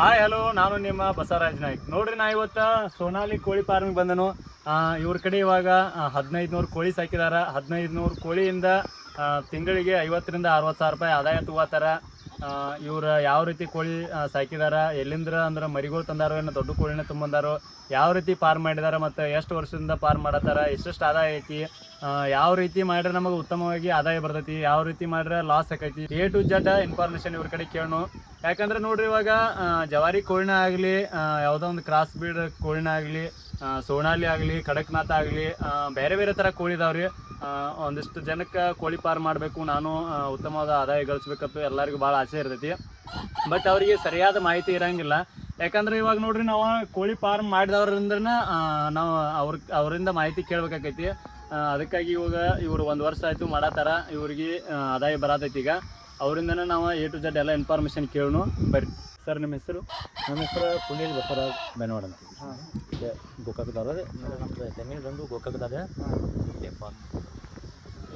Hi hello, ನಾನು ನಿಮ್ಮ ಬಸವರಾಜ್ ನಾಯ್ಕ್. ನೋಡ್ರಿ, ನಾ ಇವತ್ತು ಸೋನಾಲಿ ಕೋಳಿ ಫಾರ್ಮಿಗೆ ಬಂದನು. ಇವ್ರ ಕಡೆ ಇವಾಗ 1500 ಕೋಳಿ ಸಾಕಿದಾರ. 1500 ಕೋಳಿಯಿಂದ ತಿಂಗಳಿಗೆ 50,000 ರಿಂದ 60,000 ರೂಪಾಯಿ ಆದಾಯ ತಗೋತಾರ. ಇವ್ರು ಯಾವ ರೀತಿ ಕೋಳಿ ಸಾಕಿದಾರ, ಎಲ್ಲಿಂದ್ರ ಅಂದ್ರೆ ಮರಿಗಳು ತಂದಾರೋ, ಏನು ದೊಡ್ಡ ಕೋಳಿನ ತುಂಬಂದಾರೋ, ಯಾವ ರೀತಿ ಫಾರ್ಮ್ ಮಾಡಿದಾರ, ಮತ್ತು ಎಷ್ಟು ವರ್ಷದಿಂದ ಫಾರ್ಮ್ ಮಾಡತ್ತಾರ, ಎಷ್ಟೆಷ್ಟು ಆದಾಯ ಐತಿ, ಯಾವ ರೀತಿ ಮಾಡಿದ್ರೆ ನಮಗೆ ಉತ್ತಮವಾಗಿ ಆದಾಯ ಬರ್ತೈತಿ, ಯಾವ ರೀತಿ ಮಾಡಿದ್ರೆ ಲಾಸ್ ಆಕೈತಿ, A to Z ಇನ್ಫಾರ್ಮೇಷನ್ ಇವ್ರ ಕಡೆ ಕೇಳೋಣ. ಯಾಕಂದ್ರೆ ನೋಡ್ರಿ, ಇವಾಗ ಜವಾರಿ ಕೋಳಿನ ಆಗಲಿ, ಯಾವುದೋ ಒಂದು ಕ್ರಾಸ್ ಬ್ರೀಡ್ ಕೋಳಿನ ಆಗಲಿ, ಸೋನಾಲಿ ಆಗಲಿ, ಕಡಕ್ನಾಥ ಆಗಲಿ, ಬೇರೆ ಬೇರೆ ಥರ ಕೋಳಿ ಇದಾವ್ರಿ. ಒಂದಿಷ್ಟು ಜನಕ್ಕೆ ಕೋಳಿ ಫಾರ್ಮ್ ಮಾಡಬೇಕು, ನಾನು ಉತ್ತಮವಾದ ಆದಾಯ ಗಳಿಸ್ಬೇಕಂತ ಎಲ್ಲರಿಗೂ ಭಾಳ ಆಸೆ ಇರ್ತೈತಿ. ಬಟ್ ಅವರಿಗೆ ಸರಿಯಾದ ಮಾಹಿತಿ ಇರೋಂಗಿಲ್ಲ. ಯಾಕಂದ್ರೆ ಇವಾಗ ನೋಡ್ರಿ, ನಾವು ಕೋಳಿ ಫಾರ್ಮ್ ಮಾಡಿದವ್ರಿಂದನೇ ನಾವು ಅವರಿಂದ ಮಾಹಿತಿ ಕೇಳಬೇಕಾಕೈತಿ. ಅದಕ್ಕಾಗಿ ಇವರು 1 ವರ್ಷ ಆಯಿತು ಮಾಡತ್ತಾರ, ಇವ್ರಿಗೆ ಆದಾಯ ಬರತೈತಿ. ಈಗ ಅವರಿಂದನೇ ನಾವು A to Z ಎಲ್ಲ ಇನ್ಫಾರ್ಮೇಷನ್ ಕೇಳೋಣ ಬರ್ರಿ. ಸರ್, ನಿಮ್ಮ ಹೆಸರು? ನಮ್ಮ ಹೆಸರು ಪುಂಡೇಶ್ ಬಸವರಾಜ್ ಬೆನವಾಡ ಅಂತ. ಇದೆ ಗೋಕಾಕದವ್ರೆ. ನಮ್ಮದು ಜಮೀನು ಬಂದು ಗೋಕಾಕದಾಗ.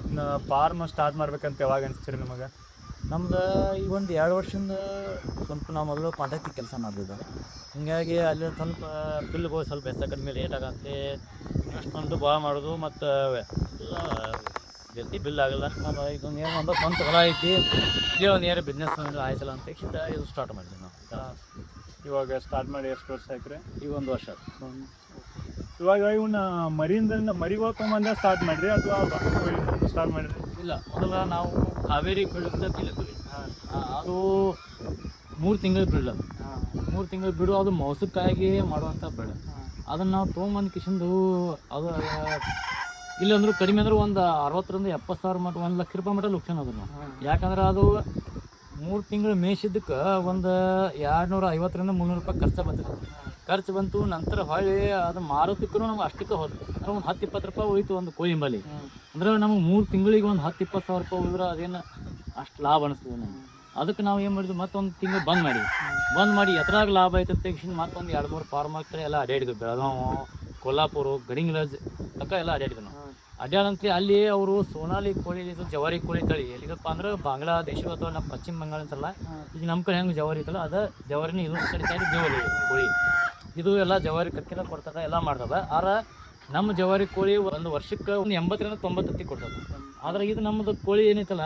ಇನ್ನು ಫಾರ್ಮ್ ಸ್ಟಾರ್ಟ್ ಮಾಡ್ಬೇಕಂತ ಯಾವಾಗ ಅನಿಸ್ತೀರಿ ನಿಮಗೆ? ನಮ್ದು ಈ ಒಂದು 2 ವರ್ಷದಿಂದ ಸ್ವಲ್ಪ ನಾವು ಮೊದಲು ಕಾಂಟ್ರಾಕ್ಟಿ ಕೆಲಸ ಮಾಡಿದ್ದು. ಹೀಗಾಗಿ ಅಲ್ಲಿ ಸ್ವಲ್ಪ ಬಿಲ್ಗಳು ಸ್ವಲ್ಪ ಹೆಚ್ಚು ಕಡಿಮೆ ರೇಟ್ ಆಗತ್ತೆ. ಇನ್ವೆಸ್ಟ್ಮೆಂಟು ಭಾಳ ಮಾಡೋದು, ಮತ್ತು ಜಲ್ದಿ ಬಿಲ್ ಆಗಲ್ಲ. ನಾವು ಇದೊಂದು ಏನು ಒಂದು ಸ್ವಂತ ಹೊಲ ಐತಿ, ಇದೇ ಒಂದು ಏನಾರು ಬಿಸ್ನೆಸ್ ಆಯ್ತಲ್ಲ ಅಂತ ಇದು ಸ್ಟಾರ್ಟ್ ಮಾಡಿದ್ವಿ ನಾವು. ಇವಾಗ ಸ್ಟಾರ್ಟ್ ಮಾಡಿ ಎಷ್ಟು ವರ್ಷ ಆಯ್ತು? ಈಗ 1 ವರ್ಷ. ಇವಾಗ ಇವನ್ನ ಮರಿಗಳು ತೊಗೊಂಬಂದ ಸ್ಟಾರ್ಟ್ ಮಾಡಿರಿ ಅಥವಾ ಸ್ಟಾರ್ಟ್ ಮಾಡಿರಿ? ಇಲ್ಲ, ಮೊದಲ ನಾವು ಕಾವೇರಿ ಬೆಳೆದ ತಿಳ್ತೀವಿ. ಅದು 3 ತಿಂಗಳು ಬಿಡಲ್ಲ. 3 ತಿಂಗಳು ಬಿಡು, ಅದು ಮೌಸಕ್ಕಾಗಿ ಮಾಡುವಂಥ ಬೆಳೆ. ಅದನ್ನು ನಾವು ತೊಗೊಂಬಂದು ಕಿಶಿಂದು ಅದು ಇಲ್ಲಂದ್ರೂ ಕಡಿಮೆ ಅಂದ್ರೆ ಒಂದು 60,000 ರಿಂದ 70,000 ಮಟ್ಟ 1 ಲಕ್ಷ ರೂಪಾಯಿ ಮಟ್ಟ ಲುಕ್ಷನ್ ಅದನ್ನು. ಯಾಕಂದ್ರೆ ಅದು 3 ತಿಂಗಳು ಮೇಯಿಸಿದ್ದಕ್ಕೆ ಒಂದು 250 ರಿಂದ 300 ರೂಪಾಯಿ ಖರ್ಚು ಬಂತು. ನಂತರ ಹೊಳ್ಳಿ ಅದು ಮಾರೋದಕ್ಕೂ ನಮ್ಗೆ ಅಷ್ಟಕ್ಕೆ ಹೋದ ಅಂದ್ರೆ ಒಂದು 10-20 ರೂಪಾಯಿ ಉಳಿತು ಒಂದು ಕೋಳಿ ಬಲಿ. ಅಂದ್ರೆ ನಮಗೆ 3 ತಿಂಗಳಿಗೆ ಒಂದು 10-20 ಸಾವಿರ ರೂಪಾಯಿ ಉಳಿದ್ರೆ ಅದೇನು ಅಷ್ಟು ಲಾಭ ಅನಿಸ್ತದೆ ನಮ್ಗೆ. ಅದಕ್ಕೆ ನಾವು ಏನು ಮಾಡಿದ್ವಿ, ಮತ್ತೊಂದು ತಿಂಗಳು ಬಂದ್ ಮಾಡಿ ಎತ್ತರಾಗ ಲಾಭ ಆಯ್ತು ತೆಗಿಸಿ ಮತ್ತೊಂದು 2-3 ಫಾರ್ಮ್ ಆಗ್ತಾರೆ ಎಲ್ಲ ಅಡ್ಡಾಡಿದ್ವಿ. ಬೆಳಗಾವಿ, ಕೊಲ್ಲಾಪುರ, ಗಡಿಂಗ್ರಾಜ್ ತನಕ ಎಲ್ಲ ಅಡ್ಡಾಡಿದ್ವಿ ನಾವು. ಅಡ್ಡಾಡಂತ್ರಿ ಅಲ್ಲಿ ಅವರು ಸೋನಾಲಿ ಕೋಳಿ, ಜವಾರಿ ಕೋಳಿ ತಳಿ ಎಲ್ಲಿಗಪ್ಪ ಅಂದ್ರೆ ಬಾಂಗ್ಲಾದೇಶ ಅಥವಾ ನಮ್ಮ ಪಶ್ಚಿಮ ಬಂಗಾಳ ಅಂತಲ್ಲ. ಈಗ ನಮ್ಮ ಕಡೆ ಹೆಂಗೆ ಜವಾರಿ ಇತ್ತಲ್ಲ ಅದು ಜವಾರಿನ, ಇದು ಕಡೆ ಸೈಡ್ ಜವಾರಿ ಕೋಳಿ. ಇದು ಎಲ್ಲ ಜವಾರಿ ಕಕ್ಕಿನ ಕೊಡ್ತಾರೆ, ಎಲ್ಲ ಮಾಡ್ತವೆ. ಆದ್ರೆ ನಮ್ಮ ಜವಾರಿ ಕೋಳಿ ಒಂದು ವರ್ಷಕ್ಕೆ ಒಂದು 80 ರಿಂದ 90 ತತ್ತಿ ಕೊಡ್ತದೆ. ಆದರೆ ಇದು ನಮ್ಮದು ಕೋಳಿ ಏನೈತಲ್ಲ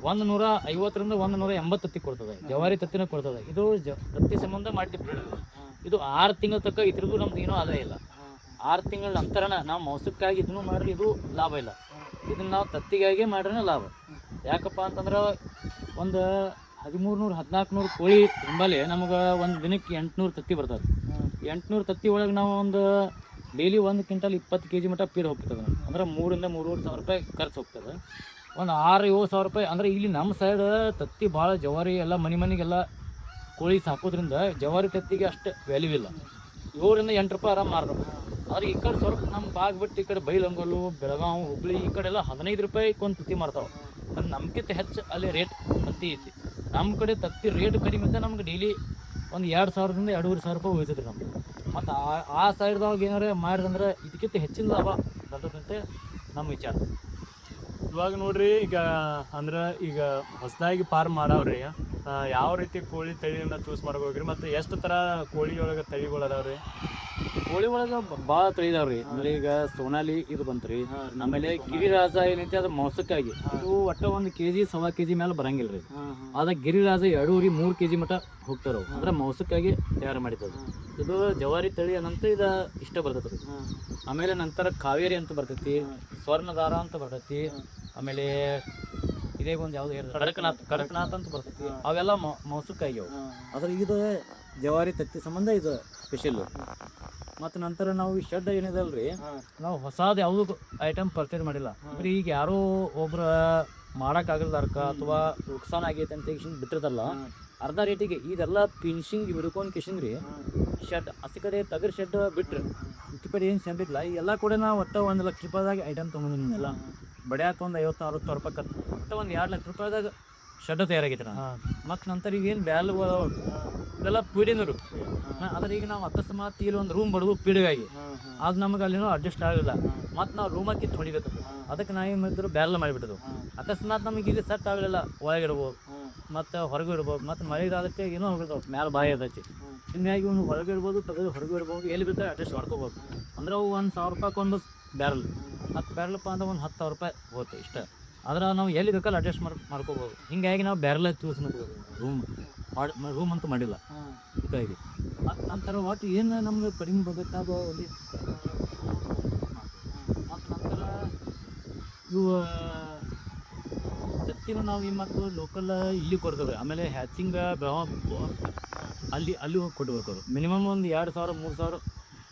150 ರಿಂದ 180 ತತ್ತಿ ಕೊಡ್ತದೆ. ಜವಾರಿ ತತ್ತಿನ ಕೊಡ್ತದೆ. ಇದು ತತ್ತಿ ಸಂಬಂಧ ಮಾಡ್ತೀವಿ. ಇದು 6 ತಿಂಗಳ ತನಕ ಇದ್ರದ್ದು ನಮ್ದು ಏನೂ ಆದಾಯ ಇಲ್ಲ. 6 ತಿಂಗಳ ನಂತರನ ನಾವು ಮೌಸಕ್ಕಾಗಿ ಇದನ್ನು ಮಾಡ್ರಿ ಇದು ಲಾಭ ಇಲ್ಲ. ಇದನ್ನು ನಾವು ತತ್ತಿಗಾಗಿ ಮಾಡ್ರೆ ಲಾಭ. ಯಾಕಪ್ಪ ಅಂತಂದ್ರೆ ಒಂದು 1300-1400 ಕೋಳಿ ತುಂಬಲ್ಲಿ ನಮಗೆ ಒಂದು ದಿನಕ್ಕೆ 800 ತತ್ತಿ ಬರ್ತದೆ. 800 ತತ್ತಿ ಒಳಗೆ ನಾವು ಒಂದು ಡೈಲಿ 1 ಕ್ವಿಂಟಲ್ 20 kg ಮಟ್ಟ ಫೀಡ್ ಹೋಗ್ತದೆ. ಅಂದ್ರೆ 3 ರಿಂದ 3,500 ರೂಪಾಯಿ ಖರ್ಚು ಹೋಗ್ತದೆ. ಒಂದು 6-7 ಸಾವಿರ ರೂಪಾಯಿ. ಅಂದರೆ ಇಲ್ಲಿ ನಮ್ಮ ಸೈಡ್ ತತ್ತಿ ಭಾಳ ಜವಾರಿ ಎಲ್ಲ ಮನೆಗೆಲ್ಲ ಕೋಳಿ ಸಾಕೋದ್ರಿಂದ ಜವಾರಿ ತತ್ತಿಗೆ ಅಷ್ಟು ವ್ಯಾಲ್ಯೂ ಇಲ್ಲ. 7 ರಿಂದ 8 ರೂಪಾಯಿ ಆರಾಮ್ ಮಾರ್ರು. ಆದರೆ ಈ ಕಡೆ ಸ್ವಲ್ಪ ನಮ್ಮ ಬಾಗ್ ಬಿಟ್ಟು ಈ ಕಡೆ ಬೈಲಂಗಲ್ಲು, ಬೆಳಗಾವಿ, ಹುಬ್ಬಳ್ಳಿ ಈ ಕಡೆ ಎಲ್ಲ 15 ರೂಪಾಯಿಗೆ ಒಂದು ತತ್ತಿ ಮಾರ್ತಾವೆ. ಅದು ನಮ್ಗಿಂತ ಹೆಚ್ಚು ಅಲ್ಲಿ ರೇಟ್ ತತ್ತಿ ಐತಿ. ನಮ್ಮ ಕಡೆ ತತ್ತಿ ರೇಟ್ ಕಡಿಮೆ ಇದ್ದ ನಮ್ಗೆ ಡೈಲಿ ಒಂದು 2,000 ರಿಂದ 2,500 ರೂಪಾಯಿ ಉಳಿತೈತ್ರಿ ನಮ್ಗೆ. ಮತ್ತು ಆ ಸೈಡ್ದಾಗ ಏನಾರ ಮಾಡಿದಂದ್ರೆ ಇದಕ್ಕಿಂತ ಹೆಚ್ಚಿನ ಲಾಭ ಬರ್ತದಂತೆ ನಮ್ಮ ವಿಚಾರ. ಇವಾಗ ನೋಡ್ರಿ, ಈಗ ಹೊಸದಾಗಿ ಫಾರ್ಮ್ ಮಾಡವ್ರಿ, ಯಾವ ರೀತಿ ಕೋಳಿ ತಳಿಯನ್ನು ಚೂಸ್ ಮಾಡ್ಬೇಕ್ರಿ, ಮತ್ತು ಎಷ್ಟು ಥರ ಕೋಳಿ ಒಳಗೆ ತಳಿಗಳು ಅದಾವ್ರಿ? ಕೋಳಿ ಒಳಗೆ ಭಾಳ ತಳಿ ಇದಾವ್ರಿ. ಅಂದ್ರೆ ಈಗ ಸೋನಾಲಿ ಇದು ಬಂತ್ರಿ. ಆಮೇಲೆ ಗಿರಿರಾಜ ಏನೈತಿ ಅದು ಮೌಸಕ್ಕಾಗಿ ಇದು ಒಟ್ಟು 1 kg 1.25 kg ಮೇಲೆ ಬರಂಗಿಲ್ಲ ರೀ. ಅದ ಗಿರಿರಾಜ 2-3 kg ಮಟ್ಟ ಹೋಗ್ತಾರ. ಅಂದ್ರೆ ಮೌಸಕ್ಕಾಗಿ ತಯಾರು ಮಾಡಿದ್ದದು. ಇದು ಜವಾರಿ ತಳಿ ಅನ್ನಂತ ಇದು ಇಷ್ಟ ಬರ್ತೈತಿ. ಆಮೇಲೆ ನಂತರ ಕಾವೇರಿ ಅಂತ ಬರ್ತೈತಿ, ಸ್ವರ್ಣದಾರ ಅಂತ ಬರ್ತೈತಿ. ಆಮೇಲೆ ಇದೇ ಒಂದು ಯಾವ್ದು ಕಡಕ್ನಾಥ್ ಅಂತ ಬರ್ತೈತಿ. ಅವೆಲ್ಲ ಮೌಸಕ್ಕಾಗಿ ಅವು. ಅದ್ರ ಇದು ಜವಾರಿ ತತ್ತಿ ಸಂಬಂಧ ಇದು ಸ್ಪೆಷಲ್. ಮತ್ತು ನಂತರ ನಾವು ಈ ಶೆಡ್ ಏನಿದಲ್ರಿ, ನಾವು ಹೊಸದು ಯಾವುದೂ ಐಟಮ್ ಪರ್ಚೇಸ್ ಮಾಡಿಲ್ಲ. ಈಗ ಯಾರೋ ಒಬ್ರು ಮಾಡೋಕ್ಕಾಗಲ್ದಾರ್ಕ ಅಥವಾ ನುಕ್ಸಾನ ಆಗೈತೆ ಅಂತ ಬಿಟ್ಟಿರ್ತಲ್ಲ ಅರ್ಧ ರೇಟಿಗೆ ಇದೆಲ್ಲ ಫಿನಿಶಿಂಗ್ ಬಿಡ್ಕೊಂಡು ಕಿಶಿಂಗ್ ರೀ ಶೆಡ್. ಹಸಿ ಕಡೆ ತಗರ್ ಶೆಡ್ ಬಿಟ್ರಿ ಈ ಕಡೆ ಏನು ಶೆಡ್ ಇಲ್ಲ. ಈ ಎಲ್ಲ ಕೂಡ ನಾವು ಒಟ್ಟು 1 ಲಕ್ಷ ರೂಪಾಯಿದಾಗ ಐಟಮ್ ತೊಗೊಂಡಿಲ್ಲ. ಬಡ್ಯಾಕ ಒಂದು 50-60 ರೂಪಾಯಿ ಖರ್ಚು, ಒಟ್ಟು ಒಂದು 2 ಲಕ್ಷ ರೂಪಾಯಿದಾಗ ಶೆಡ್ ತಯಾರಾಗೈತೆ ನಾನು. ಮತ್ತು ನಂತರ ಈಗೇನು ಬ್ಯಾಲ್ ಇದೆಲ್ಲ ಪೀಡಿನರು. ಆದರೆ ಈಗ ನಾವು ಅಕಸ್ಮಾತ್ ಇಲ್ಲಿ ಒಂದು ರೂಮ್ ಬಡದು ಪೀಡಿಗಾಗಿ ಅದು ನಮಗೆ ಅಲ್ಲಿನೂ ಅಡ್ಜಸ್ಟ್ ಆಗಲಿಲ್ಲ. ಮತ್ತು ನಾವು ರೂಮಾಗಿ ಕಿತ್ತು ಹೊಡಿಬೇಕು. ಅದಕ್ಕೆ ನಾವು ಏನು ಮಾಡಿದ್ರು ಬ್ಯಾಲ್ ಮಾಡಿಬಿಟ್ಟದು. ಅಕಸ್ಮಾತ್ ನಮಗೆ ಇಲ್ಲಿ ಸೆಟ್ ಆಗಲಿಲ್ಲ ಒಳಗಿಡ್ಬೋದು. ಮತ್ತು ಹೊರಗೆ ಇಡ್ಬೋದು, ಮತ್ತು ಮಳೆಗಾಲಕ್ಕೆ ಏನೋ ಹೋಗಿರ್ತಾವೆ ಮ್ಯಾಲೆ ಬಾಯಿ ಅದೈತಿ. ಹಿಂಗಾಗಿ ಒಂದು ಹೊರಗೆ ಇಡ್ಬೋದು, ತೆಗೆದು ಹೊರಗೆ ಇಡ್ಬೋದು, ಎಲ್ಲಿ ಬೇಕಾದ್ರೆ ಅಡ್ಜಸ್ಟ್ ಮಾಡ್ಕೋಬೋದು. ಅಂದ್ರೆ ಅವು 1,000 ರೂಪಾಯ್ಗೆ ಒಂದು ಬ್ಯಾರಲ್, 10 ಬ್ಯಾರಲ್ಪ್ಪ ಅಂದ್ರೆ ಒಂದು 10,000 ರೂಪಾಯಿ ಹೋಗುತ್ತೆ ಇಷ್ಟ. ಆದ್ರೆ ನಾವು ಎಲ್ಲಿ ಬೇಕಲ್ಲಿ ಅಡ್ಜಸ್ಟ್ ಮಾಡ್ಕೋಬೋದು. ಹಿಂಗಾಗಿ ನಾವು ಬ್ಯಾರಲ್ ಚೂಸ್ ಮಾಡ್ಬೋದು. ರೂಮ್ ಅಂತೂ ಮಾಡಿಲ್ಲ ಹೀಗಾಗಿ. ನಂತರ ಒಟ್ಟು ಏನು ನಮ್ಗೆ ಕಡಿಮೆ ಬದುಕಾಗ ಅಲ್ಲಿ ಮತ್ತು ನಂತರ ಇವು ತತ್ತಿನ ನಾವು ಏನು ಮಾಡ್ತೀವಿ ಲೋಕಲ್ ಇಲ್ಲಿ ಕೊಡ್ತೇವೆ. ಆಮೇಲೆ ಹ್ಯಾಚಿಂಗ್ ಅಲ್ಲಿ ಹೋಗಿ ಕೊಡ್ಬೇಕು. ಅವರು ಮಿನಿಮಮ್ ಒಂದು 2,000 3,000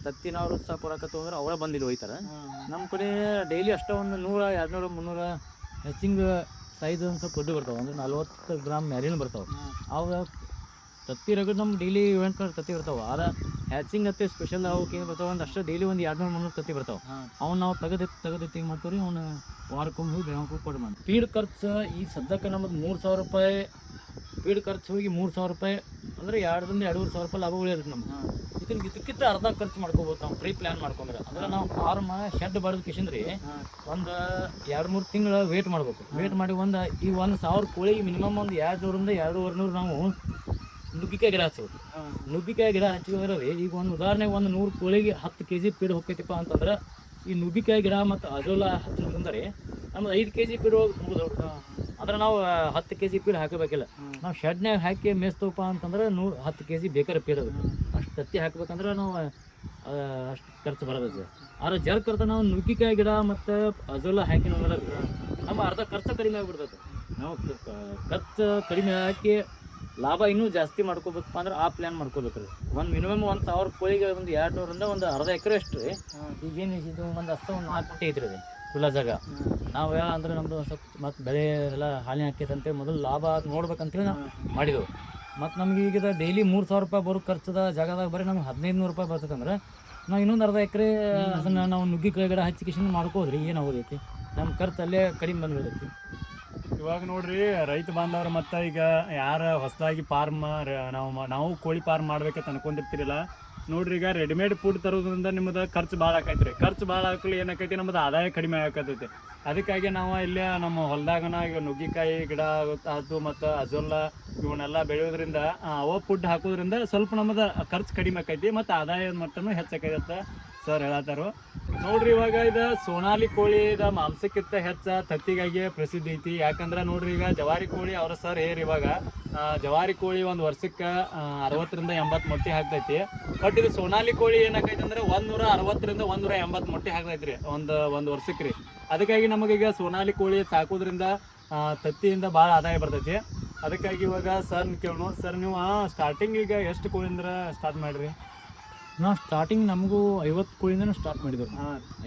ತತ್ತಿನ ಅವ್ರು ಸಹ ಕೊಡಕತ್ತು ಅಂದ್ರೆ ಅವರೇ ಬಂದು ಇಲ್ಲಿ ಹೋಯ್ತಾರೆ. ನಮ್ಮ ಕಡೆ ಡೈಲಿ ಅಷ್ಟೇ ಒಂದು 100 200 300 ಹ್ಯಾಚಿಂಗ್ ಸೈಜ್ ಅಂತ ದೊಡ್ಡ ಬರ್ತಾವೆ. ಅಂದರೆ 40 ಗ್ರಾಮ್ ಮ್ಯಾಲಿನ ಬರ್ತಾವೆ. ಅವು ತತ್ತಿ ರಗಡ್ ನಮ್ಗೆ ಡೈಲಿ 7 ತತ್ತಿ ಬರ್ತಾವೆ. ಆದ್ರೆ ಹ್ಯಾಚಿಂಗ್ ಅತ್ತೆ ಸ್ಪೆಷಲ್ ಅವಕ್ಕೆ ಏನು ಬರ್ತಾವೆ ಒಂದು ಅಷ್ಟೇ ಡೈಲಿ ಒಂದು 200 300 ತತ್ತಿ ಬರ್ತಾವೆ. ಅವ್ನು ನಾವು ತೆಗೆದು ಏನು ಮಾಡ್ತೀವಿ ರೀ, ಅವ್ನು ವಾರಕ್ಕೊಮ್ಮೆ ಹೋಗಿ ಬೆಳಗ್ಗೆ ಕೊಟ್ಟು ಮಾಡಿ. ಫೀಡ್ ಖರ್ಚು ಈ ಸದ್ಯಕ್ಕೆ ನಮ್ಮದು 3,000 ರೂಪಾಯಿ ಫೀಡ್ ಖರ್ಚು ಹೋಗಿ 3,000 ರೂಪಾಯಿ ಅಂದರೆ 2,000-2,500 ರೂಪಾಯಿ ಲಾಭ ಉಳಿಯೋದು ನಮ್ಗೆ. ಇದಕ್ಕಿಂತ ಅರ್ಧ ಖರ್ಚು ಮಾಡ್ಕೋಬೋದು ನಾವು ಪ್ರೀ ಪ್ಲ್ಯಾನ್ ಮಾಡ್ಕೊಂಡ್ರೆ. ಅಂದ್ರೆ ನಾವು ಫಾರ್ಮ್ ಶೆಡ್ ಬರೋದು ಕಿಶಂದ್ರಿ ಒಂದು 2-3 ತಿಂಗಳು ವೇಟ್ ಮಾಡ್ಬೇಕು. ವೇಟ್ ಮಾಡಿ ಈ 1,000 ಕೋಳಿಗೆ ಮಿನಿಮಮ್ ಒಂದು 200-2,500 ನಾವು ನುಗ್ಗಿಕಾಯಿ ಗಿಡ ಹಚ್ಚೋದು. ನುಗ್ಗಿಕಾಯಿ ಗಿಡ ಹಚ್ಚಿದ್ರೆ ಈಗ ಒಂದು ಉದಾಹರಣೆಗೆ ಒಂದು 100 ಕೋಳಿಗೆ 10 kg ಫೀಡ್ ಹೋಗ್ತೈತಿಪ್ಪ ಅಂತಂದ್ರೆ ಈ ನುಗ್ಗಿಕಾಯಿ ಗಿಡ ಮತ್ತು ಅಜೋಲಾ ಹಚ್ಚೋದ್ರಿಂದ ನಮ್ಗೆ 5 kg ಫೀಡ್ ಹೋಗ್ಬೋದು. ಅಂದ್ರೆ ನಾವು 10 kg ಫೀಡ್ ಹಾಕಬೇಕಿಲ್ಲ. ನಾವು ಶೆಡ್ನಾಗ ಹಾಕಿ ಮೇಸ್ತವಪ್ಪ ಅಂತಂದ್ರೆ 10 kg ಬೇಕಾದ್ರೆ ಫೀಡ್ ಆಗುತ್ತೆ. ಅಷ್ಟು ತತ್ತಿ ಹಾಕ್ಬೇಕಂದ್ರೆ ನಾವು ಅಷ್ಟು ಖರ್ಚು ಬರೋದು. ಆದ್ರೆ ಜರ್ಕರ್ತ ನಾವು ನುಗ್ಗಿಕಾಯಿ ಗಿಡ ಮತ್ತು ಅಜೋಲಾ ಹಾಕಿ ನಮ್ಮ ಅರ್ಧ ಖರ್ಚು ಕಡಿಮೆ ಆಗಿಬಿಡ್ತದೆ. ನಾವು ಖರ್ಚು ಕಡಿಮೆ ಹಾಕಿ ಲಾಭ ಇನ್ನೂ ಜಾಸ್ತಿ ಮಾಡ್ಕೋಬೇಕಪ್ಪ ಅಂದ್ರೆ ಆ ಪ್ಲ್ಯಾನ್ ಮಾಡ್ಕೋಬೇಕ್ರಿ. ಒಂದು ಮಿನಿಮಮ್ 1,000 ಕೋಳಿಗೆ ಒಂದು 200ರಿಂದ ಒಂದು ಅರ್ಧ ಎಕರೆ ಅಷ್ಟು ರೀ. ಈಗೇನು ಇದು ಒಂದು 4 ಗುಂಟೆ ಐತ್ರಿ ಅದು ಖುಲ್ಲಾ ಜಾಗ. ನಾವು ಅಂದ್ರೆ ನಮ್ಮದು ಒಂದು ಸ್ವಲ್ಪ ಮತ್ತು ಬೆಳೆ ಎಲ್ಲ ಹಾನಿ ಹಾಕೈತಂತೆ ಮೊದಲು ಲಾಭ ನೋಡ್ಬೇಕಂತೇಳಿ ನಾವು ಮಾಡಿದೆವು. ಮತ್ತು ನಮ್ಗೆ ಈಗ ಡೈಲಿ 3,000 ರೂಪಾಯಿ ಬರೋ ಖರ್ಚದ ಜಾಗದಾಗ ಬರೀ ನಮ್ಗೆ 1,500 ರೂಪಾಯಿ ಬರ್ತದಂದ್ರೆ ನಾವು ಇನ್ನೊಂದು ಅರ್ಧ ಎಕರೆ ಅದನ್ನು ನಾವು ನುಗ್ಗಿಕಾಯಿ ಗಿಡ ಹಚ್ಚಿಕಿಶನ್ ಮಾಡ್ಕೋದ್ರಿ ಏನಾಗೋದೈತಿ ನಮ್ಮ ಖರ್ಚು ಅಲ್ಲೇ ಕಡಿಮೆ ಬಂದ್ಬಿಡೈತಿ. ಇವಾಗ ನೋಡ್ರಿ ರೈತ ಬಾಂಧವರು ಮತ್ತು ಈಗ ಯಾರು ಹೊಸದಾಗಿ ಫಾರ್ಮ್ ನಾವು ಕೋಳಿ ಫಾರ್ಮ್ ಮಾಡ್ಬೇಕಂತ ಅನ್ಕೊಂಡಿರ್ತಿರಲ್ಲ ನೋಡ್ರಿ, ಈಗ ರೆಡಿಮೇಡ್ ಫುಡ್ ತರೋದ್ರಿಂದ ನಿಮ್ಮದು ಖರ್ಚು ಭಾಳ ಆಕೈತೆ ರೀ. ಖರ್ಚು ಭಾಳ ಹಾಕಲಿ ಏನಾಕೈತಿ ನಮ್ಮದು ಆದಾಯ ಕಡಿಮೆ ಆಕತೈತಿ. ಅದಕ್ಕಾಗಿ ನಾವು ಇಲ್ಲೇ ನಮ್ಮ ಹೊಲದಾಗನ ಈಗ ನುಗ್ಗಿಕಾಯಿ ಗಿಡ ಅದು ಮತ್ತು ಅಜೋಲಾ ಇವನ್ನೆಲ್ಲ ಬೆಳೆಯೋದ್ರಿಂದ ಅವ ಫುಡ್ ಹಾಕೋದ್ರಿಂದ ಸ್ವಲ್ಪ ನಮ್ಮದು ಖರ್ಚು ಕಡಿಮೆ ಆಕೈತಿ ಮತ್ತು ಆದಾಯದ ಮಟ್ಟನೂ ಹೆಚ್ಚಾಕೈತೆ ಸರ್ ಹೇಳತ್ತಾರು. ನೋಡ್ರಿ ಇವಾಗ ಇದು ಸೋನಾಲಿ ಕೋಳಿದ ಮಾಂಸಕ್ಕಿಂತ ಹೆಚ್ಚ ತತ್ತಿಗಾಗಿ ಪ್ರಸಿದ್ಧಿ ಐತಿ. ಯಾಕಂದ್ರೆ ನೋಡ್ರಿ ಈಗ ಜವಾರಿ ಕೋಳಿ ಅವ್ರ ಸರ್ ಇವಾಗ ಜವಾರಿ ಕೋಳಿ ಒಂದು ವರ್ಷಕ್ಕೆ 60-80 ಮೊಟ್ಟೆ ಹಾಕ್ತೈತಿ. ಬಟ್ ಇದು ಸೋನಾಲಿ ಕೋಳಿ ಏನಾಕೈತಿ ಅಂದ್ರೆ 160-180 ಮೊಟ್ಟೆ ಹಾಕ್ತೈತ್ರಿ ಒಂದು ವರ್ಷಕ್ಕೆ ರೀ. ಅದಕ್ಕಾಗಿ ನಮಗೀಗ ಸೋನಾಲಿ ಕೋಳಿ ಸಾಕೋದ್ರಿಂದ ತತ್ತಿಯಿಂದ ಭಾಳ ಆದಾಯ ಬರ್ತೈತಿ. ಅದಕ್ಕಾಗಿ ಇವಾಗ ಸರ್ ಕೇಳೋಣ, ಸರ್ ನೀವು ಸ್ಟಾರ್ಟಿಂಗ್ ಈಗ ಎಷ್ಟು ಕೋಳಿಂದ್ರ ಸ್ಟಾರ್ಟ್ ಮಾಡಿರಿ? ನಾವು ಸ್ಟಾರ್ಟಿಂಗ್ ನಮಗೂ 50 ಕೋಳಿಂದನೂ ಸ್ಟಾರ್ಟ್ ಮಾಡಿದೆವು.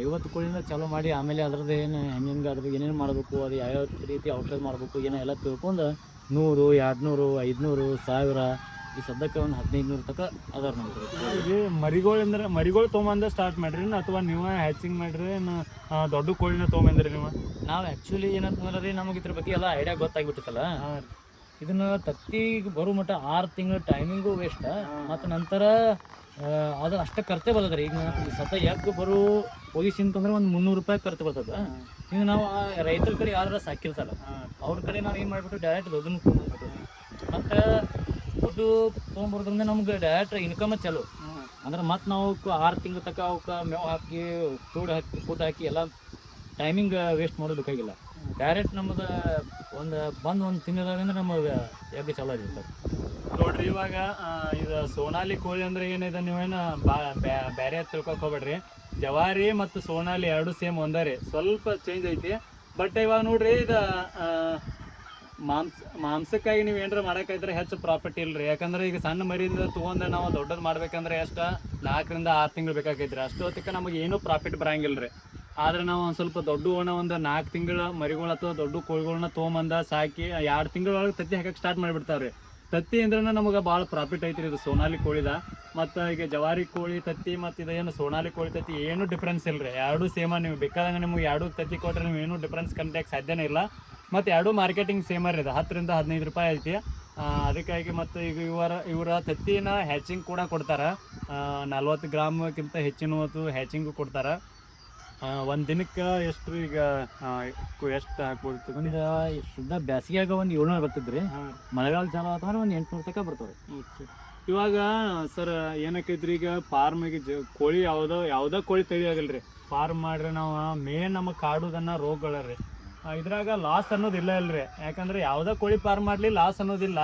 50 ಕೋಳಿಂದ ಚಾಲೂ ಮಾಡಿ ಆಮೇಲೆ ಅದ್ರದ್ದು ಏನು ಹೆಂಗೆ ಅದ್ರದ್ದು ಏನೇನು ಮಾಡಬೇಕು, ಅದು ಯಾವ್ಯಾವ ರೀತಿ ಔಷಧ ಮಾಡಬೇಕು ಏನೋ ಎಲ್ಲ ತಿಳ್ಕೊಂಡು 100, 200, 500, 1000 ಈ ಸದ್ಯಕ್ಕೆ ಒಂದು 1,500 ತನಕ ಅದಾರ ನಮ್ಗೆ. ಮರಿಗಳು ತೊಗೊಂಬಂದ ಸ್ಟಾರ್ಟ್ ಮಾಡಿರಿ ಅಥವಾ ನೀವು ಹ್ಯಾಚಿಂಗ್ ಮಾಡಿರಿ ದೊಡ್ಡ ಕೋಳಿನ ತೊಗೊಂಬಂದ್ರಿ ನೀವು? ನಾವು ಆ್ಯಕ್ಚುಲಿ ಏನಂತಂದ್ರೆ ರೀ ನಮಗೆ ಇದ್ರ ಬಗ್ಗೆ ಎಲ್ಲ ಐಡಿಯಾ ಗೊತ್ತಾಗ್ಬಿಟ್ಟಿತ್ತಲ್ಲ. ಇದನ್ನು ತತ್ತಿಗೆ ಬರೋ ಮಟ್ಟ 6 ತಿಂಗಳ ಟೈಮಿಂಗು ವೇಸ್ಟ್. ಮತ್ತು ನಂತರ ಅದು ಅಷ್ಟೇ ಖರ್ಚೇ ಬರ್ತದೆ ರೀ. ಈಗ ಎಗ್ ಬರೋ ಪೊಸಿಷನ್ ಅಂತಂದ್ರೆ ಒಂದು 300 ರೂಪಾಯಿ ಖರ್ಚು ಬರ್ತದೆ. ಈಗ ನಾವು ರೈತರ ಕಡೆ ಯಾರು ಸಾಕಿರ್ತಾರ ಅವ್ರ ಕಡೆ ನಾವು ಏನು ಮಾಡಿಬಿಟ್ಟು ಡೈರೆಕ್ಟ್ ದೊಡ್ಡನ್ನು ತೊಗೊಂಡ್ಬಿಟ್ಟು ಮತ್ತು ಫುಡ್ಡು ತೊಗೊಂಬರೋದ್ರಿಂದ ನಮ್ಗೆ ಡೈರೆಕ್ಟ್ ಇನ್ಕಮ್ ಚಾಲು. ಅಂದ್ರೆ ಮತ್ತು ನಾವು 6 ತಿಂಗಳ ತನಕ ಅವಕ್ಕೆ ಮೇವು ಹಾಕಿ ಫುಡ್ ಹಾಕಿ ಎಲ್ಲ ಟೈಮಿಂಗ್ ವೇಸ್ಟ್ ಮಾಡೋದು ಬೇಕಾಗಿಲ್ಲ. ಡೈರೆಕ್ಟ್ ನಮ್ಮದು ಒಂದು ತಿಂಗಳಂದ್ರೆ ನಮಗೆ ಎಗ್ ಚಾಲು ಆಗಿರ್ತಾರೆ. ನೋಡ್ರಿ ಇವಾಗ ಇದು ಸೋನಾಲಿ ಕೋಳಿ ಅಂದ್ರೆ ಏನಿದೆ ನೀವೇನು ಬೇರೆ ತಿಳ್ಕೊಕ್ ಹೋಗ್ಬೇಡ್ರಿ. ಜವಾರಿ ಮತ್ತು ಸೋನಾಲಿ ಎರಡು ಸೇಮ್ ಒಂದೇ ರೀ, ಸ್ವಲ್ಪ ಚೇಂಜ್ ಐತಿ. ಬಟ್ ಇವಾಗ ನೋಡ್ರಿ ಇದು ಮಾಂಸಕ್ಕಾಗಿ ನೀವು ಏನಾರ ಮಾಡೋಕ್ಕಾಯ್ತಾರೆ ಹೆಚ್ಚು ಪ್ರಾಫಿಟ್ ಇಲ್ಲರಿ. ಯಾಕಂದ್ರೆ ಈಗ ಸಣ್ಣ ಮರಿಯಿಂದ ತೊಗೊಂಡು ನಾವು ದೊಡ್ಡದು ಮಾಡ್ಬೇಕಂದ್ರೆ ಎಷ್ಟು 4-6 ತಿಂಗಳು ಬೇಕಾಗೈತೆ ರೀ. ಅಷ್ಟೊತ್ತಿಗೆ ನಮಗೆ ಏನೂ ಪ್ರಾಫಿಟ್ ಬರೋಂಗಿಲ್ಲ ರೀ. ಆದರೆ ನಾವು ಒಂದು ಸ್ವಲ್ಪ ದೊಡ್ಡ ಒಂದು 4 ತಿಂಗಳ ಮರಿಗಳು ಅಥವಾ ದೊಡ್ಡ ಕೋಳಿಗಳನ್ನ ತೊಗೊಂಬಂದ ಸಾಕಿ 2 ತಿಂಗಳೊಳಗೆ ತತ್ತಿ ಹಾಕಕ್ಕೆ ಸ್ಟಾರ್ಟ್ ಮಾಡಿಬಿಡ್ತಾವೆ ರೀ. ತತ್ತಿ ಅಂದ್ರೆ ನಮಗೆ ಭಾಳ ಪ್ರಾಫಿಟ್ ಐತ್ರಿ ಇದು ಸೋನಾಲಿ ಕೋಳಿದ. ಮತ್ತು ಈಗ ಜವಾರಿ ಕೋಳಿ ತತ್ತಿ ಮತ್ತು ಇದೇನು ಸೋನಾಲಿ ಕೋಳಿ ತತ್ತಿ ಏನೂ ಡಿಫ್ರೆನ್ಸ್ ಇಲ್ಲ ರೀ. ಎರಡೂ ಸೇಮ. ನೀವು ಬೇಕಾದಂಗೆ ನಿಮ್ಗೆ 2 ತತ್ತಿ ಕೊಟ್ಟರೆ ನೀವು ಏನೂ ಡಿಫ್ರೆನ್ಸ್ ಕಂಡಕ್ಕೆ ಸಾಧ್ಯನೇ ಇಲ್ಲ. ಮತ್ತು ಎರಡೂ ಮಾರ್ಕೆಟಿಂಗ್ ಸೇಮರ್ ಇದೆ, 10-15 ರೂಪಾಯಿ ಐತಿ. ಅದಕ್ಕಾಗಿ ಮತ್ತು ಈಗ ಇವರ ತತ್ತಿನ ಹ್ಯಾಚಿಂಗ್ ಕೂಡ ಕೊಡ್ತಾರೆ. 40 ಗ್ರಾಮ್ಗಿಂತ ಹೆಚ್ಚಿನ ಹ್ಯಾಚಿಂಗು ಕೊಡ್ತಾರೆ. ಒಂದು ದಿನಕ್ಕೆ ಎಷ್ಟು ಈಗ ಎಷ್ಟು ಹಾಕ್ಬೋದು ಒಂದು ಸದ್ಯ ಬ್ಯಾಸಿಗ್ಯಾಗ ಒಂದು 700 ಬರ್ತದ್ರಿ. ಮಳೆಗಾಲ ಚಾಲು ಆತಂದ್ರೆ ಒಂದು 800 ತನಕ ಬರ್ತಾವೆ. ಇವಾಗ ಸರ್ ಏನಕ್ಕೈತ್ರಿ ಈಗ ಫಾರ್ಮಿಗೆ ಕೋಳಿ ಯಾವುದೋ ಕೋಳಿ ತೆಗಿಯಾಗಲ್ರಿ. ಫಾರ್ಮ್ ಮಾಡ್ರೆ ನಾವು ಮೇನ್ ನಮಗೆ ಕಾಡುದನ್ನ ರೋಗಗಳರಿ. ಇದ್ರಾಗ ಲಾಸ್ ಅನ್ನೋದಿಲ್ಲ ಇಲ್ರಿ. ಯಾಕಂದ್ರೆ ಯಾವುದೋ ಕೋಳಿ ಫಾರ್ಮ್ ಮಾಡಲಿ ಲಾಸ್ ಅನ್ನೋದಿಲ್ಲ.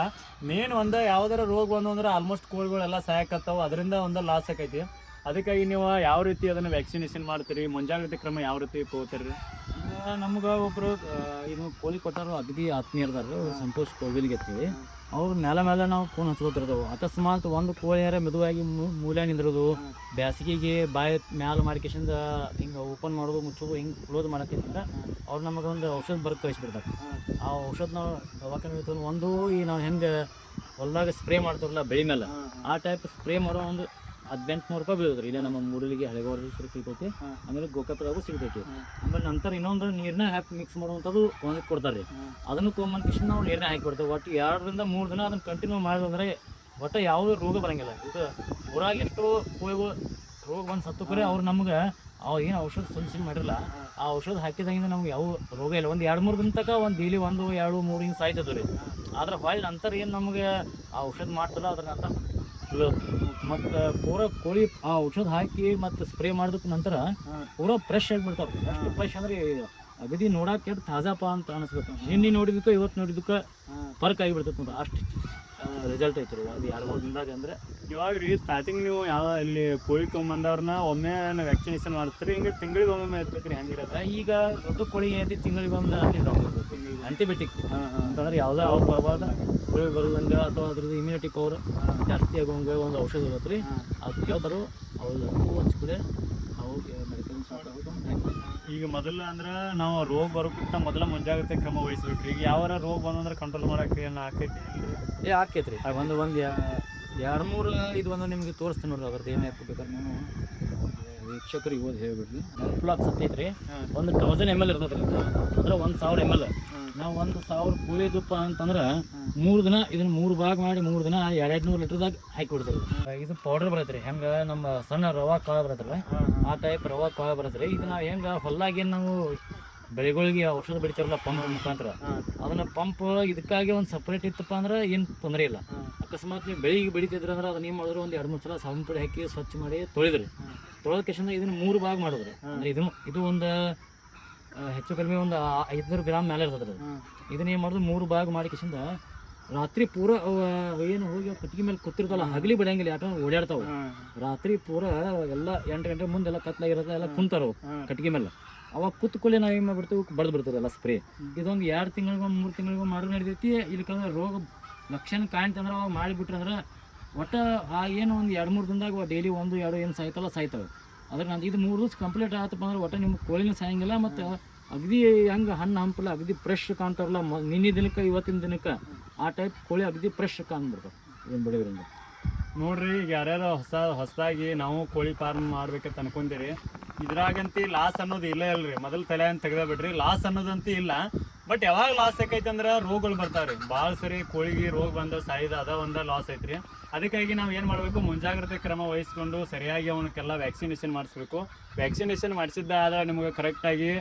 ಮೇನ್ ಯಾವ್ದಾರ ರೋಗ ಬಂದು ಅಂದ್ರೆ ಆಲ್ಮೋಸ್ಟ್ ಕೋಳಿಗಳೆಲ್ಲ ಸಾಯಕತ್ತಾವ, ಅದರಿಂದ ಲಾಸ್ ಆಕೈತಿ. ಅದಕ್ಕಾಗಿ ನೀವು ಯಾವ ರೀತಿ ಅದನ್ನು ವ್ಯಾಕ್ಸಿನೇಷನ್ ಮಾಡ್ತೀರಿ, ಮುಂಜಾಗ್ರತೆ ಕ್ರಮ ಯಾವ ರೀತಿ ತಗೋತೀರಿ? ನಮ್ಗೆ ಒಬ್ಬರು ಇದು ಕೋಳಿ ಕೊಟ್ಟಾರು ಅಗದಿ ಆತ್ಮೀಯರ್ದಾರು, ಸಂತೋಷ್ ಕೋವಿಲ್ಗೆ ಎತ್ತೀವಿ. ಅವ್ರು ಮೇಲೆ ನಾವು ಫೋನ್ ಹಚ್ಕೋತಿರ್ತಾವೆ. ಅಕಸ್ಮಾತ್ ಒಂದು ಕೋಳಿಯಾರ ಮೆದುವಾಗಿ ಮೂಲೆ ನಿಂದಿರೋದು, ಬ್ಯಾಸಿಗೆಗೆ ಬಾಯಿ ಮ್ಯಾಲೆ ಮಾರ್ಕೇಶಿಂದ ಹಿಂಗೆ ಓಪನ್ ಮಾಡೋದು ಮುಚ್ಚೋದು ಹಿಂಗೆ ಕ್ಲೋಸ್ ಮಾಡೋಕ್ಕಿಂತ ಅವ್ರು ನಮಗೆ ಒಂದು ಔಷಧ ಬರ್ದು ಕಳಿಸ್ಬಿಡ್ತಾರೆ. ಆ ಔಷಧ ನಾವು ದವಾಖಾನೆ ಒಂದು ಈ ನಾವು ಹೆಂಗೆ ಹೊಲದಾಗ ಸ್ಪ್ರೇ ಮಾಡ್ತಾರಲ್ಲ ಬೆಳೆ ಮೇಲೆ, ಆ ಟೈಪ್ ಸ್ಪ್ರೇ ಮಾಡೋ ಒಂದು 1800 ರೂಪಾಯಿ ಬೀಳುತ್ತೆ. ಇಲ್ಲೇ ನಮ್ಮ ಮೂಡಲಿಗೆ ಹಳೆಗೋರು ಸಿಗ್ತೈತಿ, ಆಮೇಲೆ ಗೋಕಾಪದಾಗೂ ಸಿಗ್ತೈತಿ. ಆಮೇಲೆ ನಂತರ ಇನ್ನೊಂದು ನೀರನ್ನ ಹಾಕಿ ಮಿಕ್ಸ್ ಮಾಡುವಂಥದ್ದು ಒಂದು ಕೊಡ್ತಾರೆ. ಅದನ್ನು ತೊಗೊಂಬಂದು ಕಿಶನ್ ನಾವು ನೀರನ್ನ ಹಾಕಿ ಕೊಡ್ತೇವೆ. ಒಟ್ಟು 2 ರಿಂದ 3 ದಿನ ಅದನ್ನು ಕಂಟಿನ್ಯೂ ಮಾಡಿದ್ರೆ ಒಟ್ಟು ಯಾವುದೇ ರೋಗ ಬರೋಂಗಿಲ್ಲ. ಇದು ಊರಾಗ ಎಷ್ಟೋ ಕೋಳಿಗಳು ರೋಗ ಬಂದು ಸತ್ತು ಕರೆ ಅವ್ರು ನಮ್ಗೆ ಏನು ಔಷಧ ಸೊಲ್ಯೂಷನ್ ಮಾಡಿರಲ್ಲ. ಆ ಔಷಧ ಹಾಕಿದಂಗಿಂದ ನಮ್ಗೆ ಯಾವ ರೋಗ ಇಲ್ಲ. ಒಂದು 2-3 ದಿನ ತನಕ ಒಂದು ಡೈಲಿ 1, 2, 3 ಹಿಂಗೆ ಸಾಯ್ತದೆ ರೀ. ಆದ್ರೆ ಹೊಳ್ಳಿ ನಂತರ ಏನು ನಮಗೆ ಆ ಔಷಧ ಮಾಡ್ತಲ್ಲ ಅದ್ರ ನಂತರ ಮತ್ತು ಪೂರ ಕೋಳಿ ಆ ಔಷಧ ಹಾಕಿ ಮತ್ತು ಸ್ಪ್ರೇ ಮಾಡಿದ ನಂತರ ಪೂರ ಫ್ರೆಶ್ ಆಗಿಬಿಡ್ತಾವೆ. ಎಷ್ಟು ಫ್ರೆಶ್ ಅಂದರೆ ಅಗದಿ ನೋಡಕ್ಕೆ ಎಷ್ಟು ತಾಜಾಪ ಅಂತ ಅನಿಸ್ಬೇಕು. ನಿನ್ನೆ ನೋಡಿದಕ್ಕೆ ಇವತ್ತು ನೋಡಿದಕ್ಕೆ ಫರ್ಕ್ ಆಗಿಬಿಡ್ತೈತೆ ಅಂತ ಅಷ್ಟು ರಿಸಲ್ಟ್ ಐತ್ರಿ ಅದು 2-3 ದಿನದಾಗ. ಅಂದರೆ ಇವಾಗ ರೀ ಸ್ಟಾರ್ಟಿಂಗ್ ನೀವು ಯಾವ ಇಲ್ಲಿ ಕೋಳಿ ತೊಗೊಂಬಂದವ್ರನ್ನ ಒಮ್ಮೆ ವ್ಯಾಕ್ಸಿನೇಷನ್ ಮಾಡ್ತೀರಿ, ಹಿಂಗೆ ತಿಂಗಳಿಗೆ ಒಮ್ಮೆ ಇರ್ಬೇಕ್ರಿ ಹೆಂಗಿರೋದು? ಈಗ ದೊಡ್ಡ ಕೋಳಿಗೆ ಐತಿ ತಿಂಗಳಿಗೆ ಒಂದು ಆಂಟಿಬಯೋಟಿಕ್ ಅಂತಂದ್ರೆ ಯಾವುದೋ ಅವ್ರು ಬರಬಾರ್ದು ಕೋಳಿ ಬರೋದಂಗೆ ಅಥವಾ ಅದ್ರದ್ದು ಇಮ್ಯುನಿಟಿ ಪವರ್ ಜಾಸ್ತಿ ಆಗೋಂಗೆ ಒಂದು ಔಷಧ ಇರುತ್ತೆ ರೀ. ಅದು ಕೇಳ್ತಾರೋ ಅವ್ರು ಹಚ್ಕಡೆ ಅವ್ರಿಗೆ ಮೆಡಿಕಲ್ಸ್. ಈಗ ಮೊದಲು ಅಂದ್ರೆ ನಾವು ರೋಗ ಬರೋಕ್ಕಿಂತ ಮೊದಲ ಮುಂಜಾಗ್ರತೆ ಕ್ರಮ ವಹಿಸ್ಬೇಕು. ಈಗ ಯಾವ ರೋಗ ಬಂದಂದ್ರೆ ಕಂಟ್ರೋಲ್ ಮಾಡೋಕ್ಕೆ ಏನು ಆಕೈತಿ? ಆಕೈತೆ ರೀ. ಒಂದು 2-3 ಇದು ಒಂದು ನಿಮಗೆ ತೋರಿಸ್ತೀನಿ ನೋಡ್ರಿ. ಅದ್ರದ್ದು ಏನು ಹಾಕ್ಬೇಕಾದ್ರೆ ನಾನು ವೀಕ್ಷಕರಿಗೆ ಓದಿ ಹೇಳ್ಬಿಡ್ರಿ. ಫ್ಲಾಕ್ಸ್ ಹತ್ತೈತೆ ರೀ. ಒಂದು 1000 ml ಇರ್ತದೆ ರೀ. ಅಂದ್ರೆ 1000 ml. ನಾವು 1000 ಕೋಳಿ ತುಪ್ಪ ಅಂತಂದ್ರೆ 3 ದಿನ ಇದನ್ನು 3 ಭಾಗ ಮಾಡಿ 3 ದಿನ 200 ಲೀಟ್ರದಾಗ ಹಾಕಿ ಕೊಡ್ತೀವಿ. ಇದು ಪೌಡರ್ ಬರುತ್ತೆ ರೀ. ಹೆಂಗೆ ನಮ್ಮ ಸಣ್ಣ ರವಾ ಕಾಳು ಬರುತ್ತೆ ಆ ಟೈಪ್ ರವಾ ಕಾಳು ಬರುತ್ತೆ ರೀ. ಇದು ನಾವು ಹೆಂಗೆ ಹೊಲ್ಲಾಗೇನು ನಾವು ಬೆಳೆಗಳಿಗೆ ಔಷಧ ಬೆಳಿತಾರಲ್ಲ ಪಂಪ್ ಮುಖಾಂತರ, ಅದನ್ನು ಪಂಪ್ ಇದಕ್ಕಾಗಿ ಒಂದು ಸಪ್ರೇಟ್ ಇತ್ತಪ್ಪ ಅಂದ್ರೆ ಏನು ತೊಂದರೆ ಇಲ್ಲ. ಅಕಸ್ಮಾತ್ ನೀವು ಬೆಳಿಗ್ಗೆ ಬೆಳಿತಿದ್ರೆ ಅಂದ್ರೆ ಅದನ್ನ ಏನು ಮಾಡಿದ್ರು ಒಂದು 2-3 ಸಲ ಸಾಬೂನು ಪುಡಿ ಹಾಕಿ ಸ್ವಚ್ಛ ಮಾಡಿ ತೊಳೆದ್ರಿ. ತೊಳೆದ ಕೆಶಿಂದ ಇದನ್ನು 3 ಭಾಗ ಮಾಡಿದ್ರಿ. ಅಂದರೆ ಇದು ಒಂದು ಹೆಚ್ಚು ಕಡಿಮೆ ಒಂದು 500 ಗ್ರಾಮ್ ಮೇಲೆ ಇರ್ತದೆ ರೀ. ಇದನ್ನ ಏನು ಮಾಡಿದ್ರು 3 ಭಾಗ ಮಾಡಿ ಕೆಶಿಂದ ರಾತ್ರಿ ಪೂರ ಏನು ಹೋಗಿ ಕಟ್ಟಿಗೆ ಮೇಲೆ ಕೂತಿರ್ತಾವಲ್ಲ ಹಗಲಿ ಬಿಡಂಗಿಲ್ಲ. ಯಾಕಂದ್ರೆ ಓಡಾಡ್ತಾವೆ ರಾತ್ರಿ ಪೂರ ಎಲ್ಲ 8 ಗಂಟೆ ಮುಂದೆಲ್ಲ ಕತ್ಲಾಗಿರುತ್ತೆ ಎಲ್ಲ ಕುಂತಾರವು ಕಟ್ಟಿಗೆ ಮೇಲೆ. ಅವಾಗ ಕೂತ್ಕೊಳ್ಳಿ ನಾವು ಏನು ಮಾಡಿಬಿಡ್ತೀವಿ ಬಡ್ದು ಬಿಡ್ತೀವಿ ಎಲ್ಲ ಸ್ಪ್ರೇ. ಇದೊಂದು 2 ತಿಂಗಳಿಗೊಮ್ಮೆ 3 ತಿಂಗಳಿಗೊಮ್ಮೆ ಮಾಡಿದ್ರೆ ನಡೀತೈತಿ. ಇಲ್ಲಕಂದ್ರೆ ರೋಗ ಲಕ್ಷಣ ಕಾಣ್ತಂದ್ರೆ ಅವಾಗ ಮಾಡಿಬಿಟ್ರೆ ಅಂದ್ರೆ ಒಟ್ಟು ಆ ಏನು ಒಂದು 2-3 ದಿನದಾಗ ಡೈಲಿ 1-2 ಏನು ಸಾಯ್ತವೆ. ಅದ್ರ ನಾನು ಇದು 3 ದಿವಸ ಕಂಪ್ಲೀಟ್ ಆತಪ್ಪ ಅಂದ್ರೆ ಒಟ್ಟು ನಿಮ್ಮ ಕೋಳಿನ ಸಾಯಂಗಿಲ್ಲ. ಮತ್ತು ಅಗದಿ ಹೆಂಗೆ ಹಣ್ಣು ಹಂಪಲ್ಲ ಅಗದಿ ಫ್ರೆಶ್ ಕಾಣ್ತಾರಲ್ಲ ನಿನ್ನೆ ದಿನಕ್ಕೆ ಇವತ್ತಿನ ದಿನಕ್ಕೆ ಆ ಟೈಪ್ ಕೋಳಿ ಅಗದಿ ಫ್ರೆಶ್ ಕಾಣ್ಬಿಡ್ತಾವೆ ಏನು ಬೆಳೆಯೋದ್ರಿಂದ. ನೋಡ್ರಿ ಈಗ ಯಾರ್ಯಾರು ಹೊಸದಾಗಿ ನಾವು ಕೋಳಿ ಫಾರ್ಮ್ ಮಾಡ್ಬೇಕಂತ ಅನ್ಕೊಂತೀರಿ, ಇದ್ರಾಗಂತೂ ಲಾಸ್ ಅನ್ನೋದು ಇಲ್ಲ ಅಲ್ರಿ. ಮೊದಲು ತಲೆ ಅಂತ ತೆಗೆದ ಬಿಡ್ರಿ, ಲಾಸ್ ಅನ್ನೋದಂತೂ ಇಲ್ಲ. ಬಟ್ ಯಾವಾಗ ಲಾಸ್ ಆಕೈತೆ ಅಂದ್ರೆ ರೋಗಗಳು ಬರ್ತಾವ್ರಿ. ಭಾಳ ಸರಿ ಕೋಳಿಗೆ ರೋಗ ಬಂದ ಸಾಯ್ದ ಅದ ಒಂದು ಲಾಸ್ ಐತ್ರಿ. ಅದಕ್ಕಾಗಿ ನಾವು ಏನು ಮಾಡಬೇಕು, ಮುಂಜಾಗ್ರತೆ ಕ್ರಮ ವಹಿಸ್ಕೊಂಡು ಸರಿಯಾಗಿ ಅವನಕ್ಕೆಲ್ಲ ವ್ಯಾಕ್ಸಿನೇಷನ್ ಮಾಡಿಸ್ಬೇಕು. ವ್ಯಾಕ್ಸಿನೇಷನ್ ಮಾಡಿಸಿದ್ದಾದ್ರೆ ನಿಮಗೆ ಕರೆಕ್ಟಾಗಿ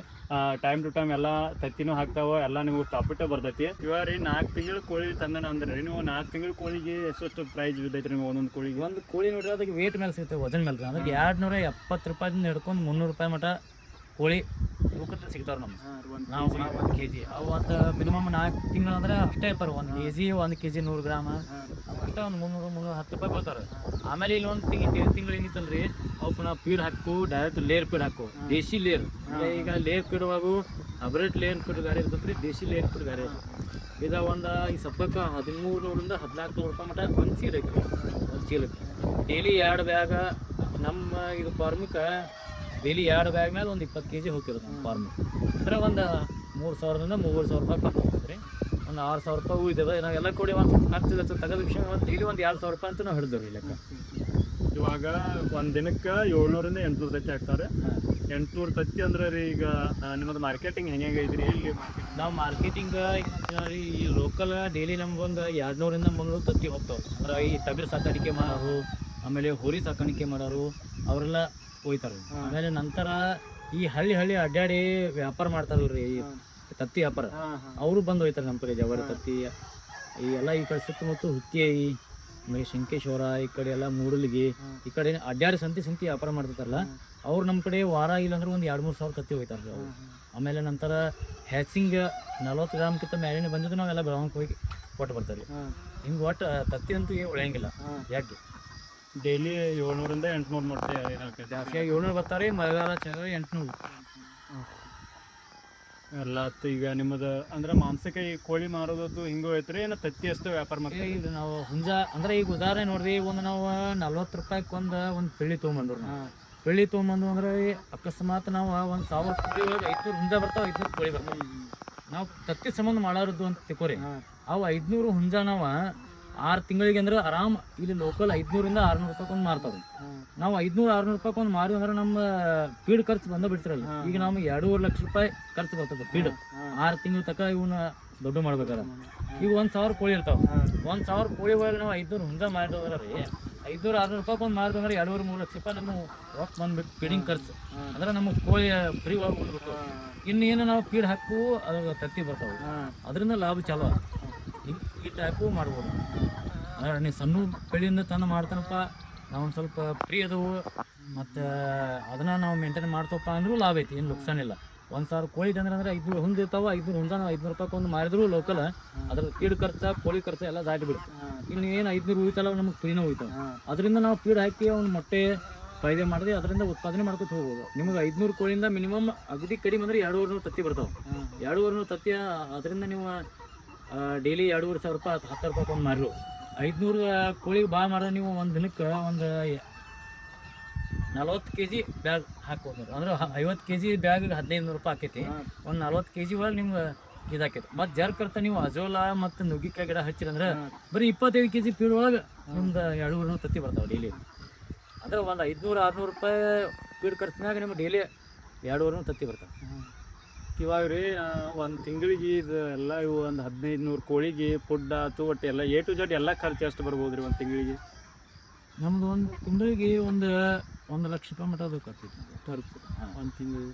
ಟೈಮ್ ಟು ಟೈಮ್ ಎಲ್ಲ ತತ್ತಿನೂ ಹಾಕ್ತಾವೆ, ಎಲ್ಲ ನಿಮಗೆ ಪ್ರಾಫಿಟ್ ಬರ್ತೈತಿ. ಇವಾಗ ರೀ 4 ತಿಂಗಳು ಕೋಳಿ ತಂದನ ಅಂದ್ರೆ ರೀ ನೀವು 4 ತಿಂಗಳು ಕೋಳಿಗೆ ಎಷ್ಟು ಪ್ರೈಸ್ ಬಿದ್ದೈತೆ ನಿಮ್ಗೆ ಒಂದೊಂದು ಕೋಳಿಗೆ? ಒಂದು ಕೋಳಿ ನೋಡ್ರಿ ಅದಕ್ಕೆ ವೇಟ್ ಮೇಲೆ ಸಿಗುತ್ತೆ, ವಜನ್ ಮೇಲೆ. ಅದಕ್ಕೆ 270 ರೂಪಾಯಿಂದ ಹಿಡ್ಕೊಂಡು 300 ರೂಪಾಯಿ ಮಟ ಕೋಳಿ ತೂಕದ ಸಿಗ್ತಾವೆ ನಮ್ಗೆ. ನಾವು 1 kg ಅವು ಅಂತ ಮಿನಿಮಮ್ 4 ತಿಂಗಳು ಅಂದ್ರೆ ಅಷ್ಟೇ ಇರ್ತಾರೆ. 1 kg 1 kg 100 ಗ್ರಾಮ್ ಅಷ್ಟೇ ಒಂದು 300-310 ರೂಪಾಯಿ ಬರ್ತಾರೆ. ಆಮೇಲೆ ಇಲ್ಲಿ ಒಂದು ತಿಂಗಳು ಏನಿತ್ತಲ್ರಿ ಅವು ಪುನಃ ಪೀಡ್ ಹಾಕು, ಡೈರೆಕ್ಟ್ ಲೇರ್ ಪೀಡ್ ಹಾಕು, ದೇಶಿ ಲೇರ್. ಈಗ ಲೇರ್ ಪೀಡ್ ಅವು ಹಬ್ರೇಟ್ ಲೇರ್ ಪೀಡ್ ಗಾಡಿ ಇರ್ತದೆ ರೀ, ದೇಶಿ ಲೇರ್ ಪೀಡ್ ಗಾಡಿ ಇದ ಒಂದು ಈ ಸಪ್ಪಕ್ಕೆ 1300ರಿಂದ 1400 ರೂಪಾಯಿ ಮಟ ಒಂದು ಚೀಲಕ್ಕೆ ಡೈಲಿ 2 ಬ್ಯಾಗ. ನಮ್ಮ ಇದು ಫಾರ್ಮಿಗೆ ಡೈಲಿ 2 ಬ್ಯಾಗ್ ಮೇಲೆ ಒಂದು 20 kg ಹೋಗಿರೋದು ನಮ್ಮ ಫಾರ್ಮಿಗೆ. ಅಂದರೆ ಒಂದು 3000ರಿಂದ 3000 ರೂಪಾಯಿ ಬರ್ತದೆ ರೀ. ಒಂದು 6000 ರೂಪಾಯಿ ಉಳಿದೇವೆ ನಾವೆಲ್ಲ ಕೂಡಿ ಒಂದು ಖರ್ಚು ತೆಗೆದ ವಿಷಯ ಒಂದು ಡೈಲಿ ಒಂದು 2000 ರೂಪಾಯಿ ಅಂತ ನಾವು ಹಿಡಿದೇವೆ ರೀ ಲೆಕ್ಕ. ಇವಾಗ ಒಂದು ದಿನಕ್ಕೆ 700ರಿಂದ 800 ತತ್ತಿ ಹಾಕ್ತಾರೆ. 800 ತತ್ತಿ ಅಂದ್ರೆ ರೀ ಈಗ ನಿಮ್ಮದು ಮಾರ್ಕೆಟಿಂಗ್ ಹೆಂಗೆ ಐತ್ರಿ? ಎಲ್ಲಿ ನಾವು ಮಾರ್ಕೆಟಿಂಗ್ ರೀ ಈ ಲೋಕಲ್ ಡೈಲಿ ನಮ್ಗೊಂದು 200ರಿಂದ 300 ತತ್ತಿ ಹೋಗ್ತಾವೆ. ಅಂದ್ರೆ ಈ ಟಗರು ಸಾಕಾಣಿಕೆ ಮಾಡೋರು, ಆಮೇಲೆ ಹೋರಿ ಸಾಕಾಣಿಕೆ ಮಾಡೋರು ಅವರೆಲ್ಲ ಹೋಯ್ತಾರೆ. ಆಮೇಲೆ ನಂತರ ಈ ಹಳ್ಳಿ ಅಡ್ಡಾಡಿ ವ್ಯಾಪಾರ ಮಾಡ್ತಾರಲ್ರಿ ಈ ತತ್ತಿ ವ್ಯಾಪಾರ, ಅವರು ಬಂದು ಹೋಯ್ತಾರೆ ನಮ್ಮ ಕಡೆ ಜವಾರಿ ತತ್ತಿ ಈ ಎಲ್ಲ ಈ ಕಡೆ ಸುತ್ತಮುತ್ತ ಹುಕ್ಕೇರಿ ಆಮೇಲೆ ಶಂಕೇಶ್ವರ ಈ ಕಡೆ ಎಲ್ಲ ಮೂಡಲ್ಗಿ ಈ ಕಡೆ ಅಡ್ಡಾಡಿ ಸಂತಿ ವ್ಯಾಪಾರ ಮಾಡ್ತಿರ್ತಾರಲ್ಲ ಅವ್ರು ನಮ್ಮ ಕಡೆ ವಾರ ಇಲ್ಲಾಂದ್ರೆ ಒಂದು 2-3 ಸಾವಿರ ತತ್ತಿ ಹೋಯ್ತಾರ್ರಿ ಅವ್ರು. ಆಮೇಲೆ ನಂತರ ಹ್ಯಾಚಿಂಗ್ 40 ಗ್ರಾಮ್ಕಿಂತ ಮೇಲಿನ ಬಂದಿದ್ದು ನಾವೆಲ್ಲ ಬೆಳವಂಗೆ ಹೋಗಿ ಕೊಟ್ಟು ಬರ್ತಾರೆ. ಹಿಂಗೆ ಒಟ್ಟು ತತ್ತಿ ಅಂತೂ ಏನು ಉಳಿಯಂಗಿಲ್ಲ. ಯಾಕೆ ಡೈಲಿ 700ರಿಂದ 800 ಮೊಟ್ಟೆ ಜಾಸ್ತಿಯಾಗಿ 700 ಬರ್ತಾರೆ, ಮಳೆಗಾಲ ಚಳಿ 800 ಎಲ್ಲ ಆತು. ಈಗ ನಿಮ್ಮದು ಅಂದ್ರೆ ಮಾಂಸಕ್ಕೆ ಈ ಕೋಳಿ ಮಾರೋದು ಹಿಂಗೆ ಐತ್ರಿ ಏನೋ ತತ್ತಿ ಅಷ್ಟು ವ್ಯಾಪಾರ ಮಾಡ್ತೀವಿ? ಇದು ನಾವು ಹುಂಜ ಅಂದ್ರೆ ಈಗ ಉದಾಹರಣೆ ನೋಡ್ರಿ, ಒಂದು ನಾವು 40 ರೂಪಾಯಿಗೆ ಒಂದು ಪಿಳ್ಳಿ ತೊಗೊಂಬಂದ್ರು. ಪಿಳ್ಳಿ ತೊಗೊಂಬಂದು ಅಂದ್ರೆ ಅಕಸ್ಮಾತ್ ನಾವು 1000 ಕೋಳಿ 500 ಹುಂಜ ಬರ್ತಾವೆ, 500 ಕೋಳಿ ಬರ್ತಾವೆ. ನಾವು ತತ್ತಿ ಸಂಬಂಧ ಮಾಡೋದು ಅಂತ ತಿಳ್ಕೊರಿ, ಅವು 500 ಹುಂಜ ನಾವು 6 ತಿಂಗಳಿಗೆ ಅಂದ್ರೆ ಆರಾಮ್ ಇಲ್ಲಿ ಲೋಕಲ್ 500ರಿಂದ 600 ರೂಪಾಯಿ ಮಾರ್ತಾವೆ. ನಾವು 500-600 ರೂಪಾಯಿ ಮಾರಿ ಅಂದ್ರೆ ನಮ್ಮ ಫೀಡ್ ಖರ್ಚು ಬಂದ ಬಿಡ್ತಿರಲ್ಲ. ಈಗ ನಮ್ಗೆ 2.5 ಲಕ್ಷ ರೂಪಾಯಿ ಖರ್ಚು ಬರ್ತದೆ ಫೀಡ್ 6 ತಿಂಗಳ ತನಕ ಇವನ್ನ ದೊಡ್ಡ ಮಾಡ್ಬೇಕಾರೆ. ಈಗ 1000 ಕೋಳಿ ಇರ್ತಾವೆ, 1000 ಕೋಳಿ ಒಳಗೆ ನಾವು 500 ಹುಂಜ ಮಾಡಿದ್ರೆ ರೀ 500-600 ರೂಪಾಯಿ ಮಾರಿದ್ರೆ 2.5-3 ಲಕ್ಷ ರೂಪಾಯಿ ನಮ್ಮ ರೊಕ್ಕ ಬಂದ್ಬಿಟ್ಟು ಫೀಡಿಂಗ್ ಖರ್ಚು ಅಂದ್ರೆ ನಮ್ಮ ಕೋಳಿ ಫ್ರೀ ಒಳಗೆ ಹೋಗ್ಬೇಕು. ಇನ್ನೇನು ನಾವು ಫೀಡ್ ಹಾಕು ಅದ್ರ ತತ್ತಿ ಬರ್ತಾವೆ, ಅದರಿಂದ ಲಾಭ ಚಲೋ. ಈ ಟೈಪು ಮಾಡ್ಬೋದು. ನೀವು ಸಣ್ಣ ಬೆಳೆಯಿಂದ ತಂದು ಮಾಡ್ತಾನಪ್ಪ, ನಾವು ಒಂದು ಸ್ವಲ್ಪ ಫ್ರೀ ಅದವು ಮತ್ತು ಅದನ್ನು ನಾವು ಮೇಂಟೈನ್ ಮಾಡ್ತಪ್ಪ ಅಂದ್ರೂ ಲಾಭ ಐತಿ, ಏನು ನುಕ್ಸಾನ ಇಲ್ಲ. 1000 ಕೋಳಿ ಅಂದ್ರೆ 500 ಹುಂಜ ಇರ್ತಾವೆ, 500 ಹುಂಜ ನಾವು 500 ರೂಪಾಯಿ ಮಾರಿದ್ರು ಲೋಕಲ್ ಅದ್ರ ಫೀಡ್ ಖರ್ಚು ಕೋಳಿ ಖರ್ಚು ಎಲ್ಲ ದಾಟಿ ಬಿಡುತ್ತೆ. ಇನ್ನು ಏನು 500 ಉಳಿತಲ್ಲ ನಮಗೆ ಫ್ರೀನೇ ಉಳಿತಾವೆ. ಅದರಿಂದ ನಾವು ಫೀಡ್ ಹಾಕಿ ಅವ್ನು ಮೊಟ್ಟೆ ಫೈದೆ ಮಾಡಿದ್ರೆ ಅದರಿಂದ ಉತ್ಪಾದನೆ ಮಾಡ್ಕೊತ ಹೋಗ್ಬೋದು. ನಿಮಗೆ 500 ಕೋಳಿಯಿಂದ ಮಿನಿಮಮ್ ಅಗದಿ ಕಡಿಮೆ ಅಂದರೆ 2.5 ತತ್ತಿ ಬರ್ತಾವೆ. 2.5 ತತ್ತಿ ಅದರಿಂದ ನೀವು ಡೈಲಿ 2.5 ರೂಪಾಯಿ 10 ರೂಪಾಯಿ ಮಾರು. 500 ಕೋಳಿಗೆ ಭಾಳ ಮಾಡಿದ್ರೆ ನೀವು ಒಂದು ದಿನಕ್ಕೆ ಒಂದು 40 kg ಬ್ಯಾಗ್ ಹಾಕ್ಬೋದು. ಅಂದ್ರೆ 50 kg ಬ್ಯಾಗಿಗೆ 1500 ರೂಪಾಯಿ ಆಕೈತಿ. ಒಂದು 40 kg ಒಳಗೆ ನಿಮ್ಗೆ ಇದಾಕೈತಿ. ಮತ್ತು ಜರ್ಕರ್ತ ನೀವು ಅಜೋಲಾ ಮತ್ತು ನುಗ್ಗಿಕಾಯಿ ಗಿಡ ಹಚ್ಚಿರಂದ್ರೆ ಬರೀ 25 kg ಫೀಡ್ ಒಳಗೆ ನಿಮ್ದು 200 ತತ್ತಿ ಬರ್ತಾವೆ ಡೈಲಿ. ಅಂದ್ರೆ ಒಂದು 500-600 ರೂಪಾಯಿ ಫೀಡ್ ಖರ್ಚಿನಾಗ ನಿಮ್ಗೆ ಡೈಲಿ 200 ತತ್ತಿ ಬರ್ತಾವೆ. ಇವಾಗ ರೀ ಒಂದು ತಿಂಗಳಿಗೆ ಇದು ಎಲ್ಲ ಇವು ಒಂದು 1500 ಕೋಳಿಗೆ ಫುಡ್ ಆತು ಒಟ್ಟು ಎಲ್ಲ A to Z ಎಲ್ಲ ಖರ್ಚು ಎಷ್ಟು ಬರ್ಬೋದು ರೀ ಒಂದು ತಿಂಗಳಿಗೆ? ನಮ್ದು ಒಂದು ತಿಂಗಳಿಗೆ ಒಂದು 1 ಲಕ್ಷ ರೂಪಾಯಿ ಮಟ್ಟ ಅದು ಖರ್ಚು ಖರ್ಚು ಒಂದು ತಿಂಗಳು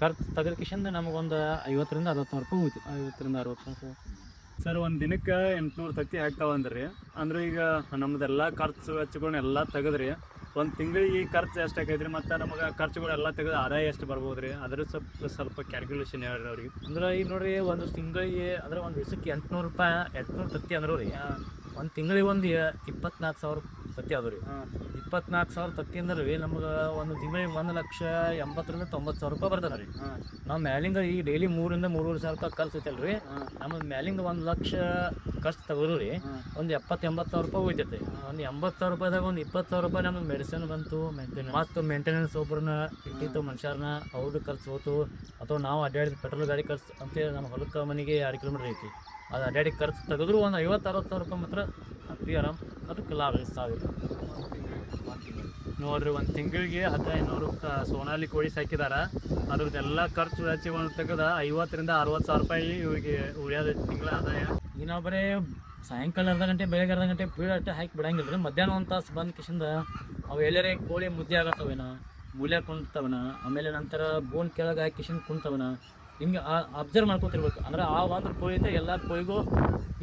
ಖರ್ಚು ತೆಗೆದಕಿಶಂದು ನಮಗೊಂದು 50ರಿಂದ 60 ಸಾವಿರ ರೂಪಾಯಿ ಹೋಯ್ತು. 50ರಿಂದ 60 ಸಾವಿರ. ಸರ್ ಒಂದು ದಿನಕ್ಕೆ 800 ತತ್ತಿ ಹಾಕ್ತಾವಂದ್ರಿ, ಅಂದ್ರೆ ಈಗ ನಮ್ಮದೆಲ್ಲ ಖರ್ಚು ವೆಚ್ಚಗಳನ್ನ ಎಲ್ಲ ತೆಗೆದ್ರಿ ಒಂದು ತಿಂಗಳಿಗೆ ಖರ್ಚು ಎಷ್ಟು ಆಕೈತ್ರಿ ಮತ್ತು ನಮಗೆ ಖರ್ಚುಗಳೆಲ್ಲ ತೆಗೆದು ಆದಾಯ ಎಷ್ಟು ಬರ್ಬೋದು ರೀ? ಅದ್ರ ಸ್ವಲ್ಪ ಕ್ಯಾಲ್ಕುಲೇಷನ್ ಹೇಳ್ರಿ ಅವ್ರಿಗೆ. ಅಂದ್ರೆ ಈಗ ನೋಡಿರಿ ಒಂದು ತಿಂಗಳಿಗೆ ಅಂದ್ರೆ ಒಂದು ದಿವಸಕ್ಕೆ 800 ರೂಪಾಯಿ 800 ತತ್ತಿ ಅಂದ್ರೆ ರೀ ಒಂದು ತಿಂಗಳಿಗೆ ಒಂದು 24,000 ತತ್ತಿ ಅದು ರೀ. 24,000 ತತ್ತಿ ಅಂದ್ರೆ ರೀ ನಮ್ಗೆ ಒಂದು ತಿಂಗಳಿಗೆ 1,80,000ರಿಂದ 90,000 ರೂಪಾಯಿ ಬರ್ತದೆ ರೀ. ನಾವು ಮ್ಯಾಲಿಂದ ಈಗ ಡೈಲಿ 3ರಿಂದ 3.5 ಸಾವಿರ ರೂಪಾಯಿ ಖರ್ಚು ಐತಲ್ಲ ರೀ, ನಮ್ಮದು ಮ್ಯಾಲಿಂದ 1 ಲಕ್ಷ ಖರ್ಚು ತಗೋರು ರೀ ಒಂದು 70-80,000 ರೂಪಾಯಿ ಹೋಯ್ತೈತೆ. ಒಂದು 80,000 ರೂಪಾಯಿದಾಗ ಒಂದು 20,000 ರೂಪಾಯಿ ನಮ್ಗೆ ಮೆಡಿಸಿನ್ ಬಂತು, ಮೇಂಟೆನೆನ್ಸ್ ಒಬ್ಬರನ್ನ ಇಟ್ಟಿತ್ತು ಮನುಷ್ಯರನ್ನ ಅವ್ರದ್ದು ಖರ್ಚು ಹೋತು. ಅಥವಾ ನಾವು ಅಡ್ಡಾಡಿದ ಪೆಟ್ರೋಲ್ ಗಾಡಿ ಖರ್ಚು ಅಂತೇಳಿ ನಮ್ಮ ಹೊಲಕ್ಕೆ ಮನೆಗೆ 2 ಕಿಲೋಮೀಟ್ರ್ ಐತಿ, ಅದು ಅಡ್ಡಾಡಿ ಖರ್ಚು ತೆಗೆದ್ರು ಒಂದು 50-60 ಸಾವಿರ ರೂಪಾಯಿ ಮಾತ್ರ ಫ್ರೀ ಆರಾಮ್ ಅದಕ್ಕೆ ಲಾಭ ಸಾವಿರ ನೋಡಿರಿ. ಒಂದು ತಿಂಗಳಿಗೆ 1500 ಸೋನಾಲಿ ಕೋಳಿ ಸಾಕಿದಾರ, ಅದ್ರದ್ದೆಲ್ಲ ಖರ್ಚು ವೆಚ್ಚವನ್ನು ತೆಗೆದ 50ರಿಂದ 60 ಸಾವಿರ ರೂಪಾಯಿ ಇವ್ರಿಗೆ ಉಳಿಯೋದು ತಿಂಗಳ ಆದಾಯ. ಈಗ ನಾವು ಬರೀ ಸಾಯಂಕಾಲ ಅರ್ಧ ಗಂಟೆ ಬೆಳಗ್ಗೆ ಅರ್ಧ ಗಂಟೆ ಫೀಡ್ ಅಷ್ಟೇ ಹಾಕಿ ಬಿಡಂಗಿಲ್ಲ ರೀ. ಮಧ್ಯಾಹ್ನ ಒಂದು ತಾಸು ಬಂದ ಕಿಶಿಂದ ಅವು ಎಲ್ಲರೇ ಕೋಳಿ ಮುದ್ದೆ ಆಗತ್ತವೇನ, ಮೂಲೆ ಕುಂತವನ, ಆಮೇಲೆ ನಂತರ ಬೋನ್ ಕೆಳಗೆ ಹಾಕಿ ಕಿಶಿಂದ ಕುಂತವನ, ಹಿಂಗೆ ಅಬ್ಸರ್ವ್ ಮಾಡ್ಕೊತಿರ್ಬೇಕು. ಅಂದ್ರೆ ಆ ಒಂದು ಕೋಳಿಯಿಂದ ಎಲ್ಲ ಕೋಳಿಗೂ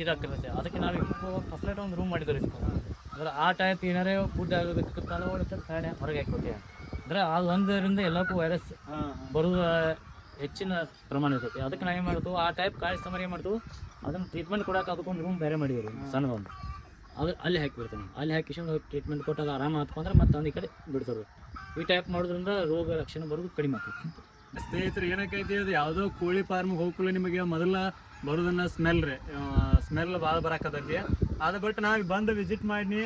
ಇದಾಗ್ತಿರುತ್ತೆ. ಅದಕ್ಕೆ ನಾವು ಫಸ್ಟ್ಲೈಟ್ ಒಂದು ರೂಮ್ ಮಾಡಿದ್ದೀವಿ. ಅಂದ್ರೆ ಆ ಟೈಪ್ ಏನಾರೇ ಫುಡ್ ಆಗೋದಕ್ಕೆ ಕಾರಣ ಹೊರಗೆ ಹಾಕೋತೀವಿ. ಅಂದ್ರೆ ಅದು ಒಂದರಿಂದ ಎಲ್ಲಕ್ಕೂ ವೈರಸ್ ಬರೋದು ಹೆಚ್ಚಿನ ಪ್ರಮಾಣ ಇರ್ತೈತಿ. ಅದಕ್ಕೆ ನಾವು ಏನು ಮಾಡ್ತೀವಿ, ಆ ಟೈಪ್ ಕಾಯಿ ಸಮರಿ ಏನು ಮಾಡ್ತೀವಿ, ಅದನ್ನು ಟ್ರೀಟ್ಮೆಂಟ್ ಕೊಡೋಕೆ ಅದಕ್ಕೊಂದು ರೂಮ್ ಬೇರೆ ಮಾಡಿದ್ದೀವಿ ಸಣ್ಣದೊಂದು. ಅದು ಅಲ್ಲಿ ಹಾಕಿಬಿಡ್ತಾನೆ. ಅಲ್ಲಿ ಹಾಕಿಸ್ಕೊಂಡು ಟ್ರೀಟ್ಮೆಂಟ್ ಕೊಟ್ಟು ಅದು ಆರಾಮ ಆತ್ಕೊಂಡ್ರೆ ಮತ್ತೆ ಒಂದು ಈ ಕಡೆ ಬಿಡ್ತಾರೆ. ಈ ಟೈಪ್ ಮಾಡೋದ್ರಿಂದ ರೋಗ ಲಕ್ಷಣ ಬರೋದು ಕಡಿಮೆ ಆಗ್ತೈತಿ. ಸ್ನೇಹಿತರು ಏನಕ್ಕೈತಿ, ಅದು ಯಾವುದೋ ಕೋಳಿ ಫಾರ್ಮ್ಗೆ ಹೋಗ್ಕೊಳ್ಳಿ ನಿಮಗೆ ಮೊದಲ ಬರೋದನ್ನ ಸ್ಮೆಲ್ ರೀ, ಸ್ಮೆಲ್ ಭಾಳ ಬರಾಕತ್ತೈತಿ. ಅದು ಬಟ್ ನಾವು ಬಂದು ವಿಸಿಟ್ ಮಾಡಿ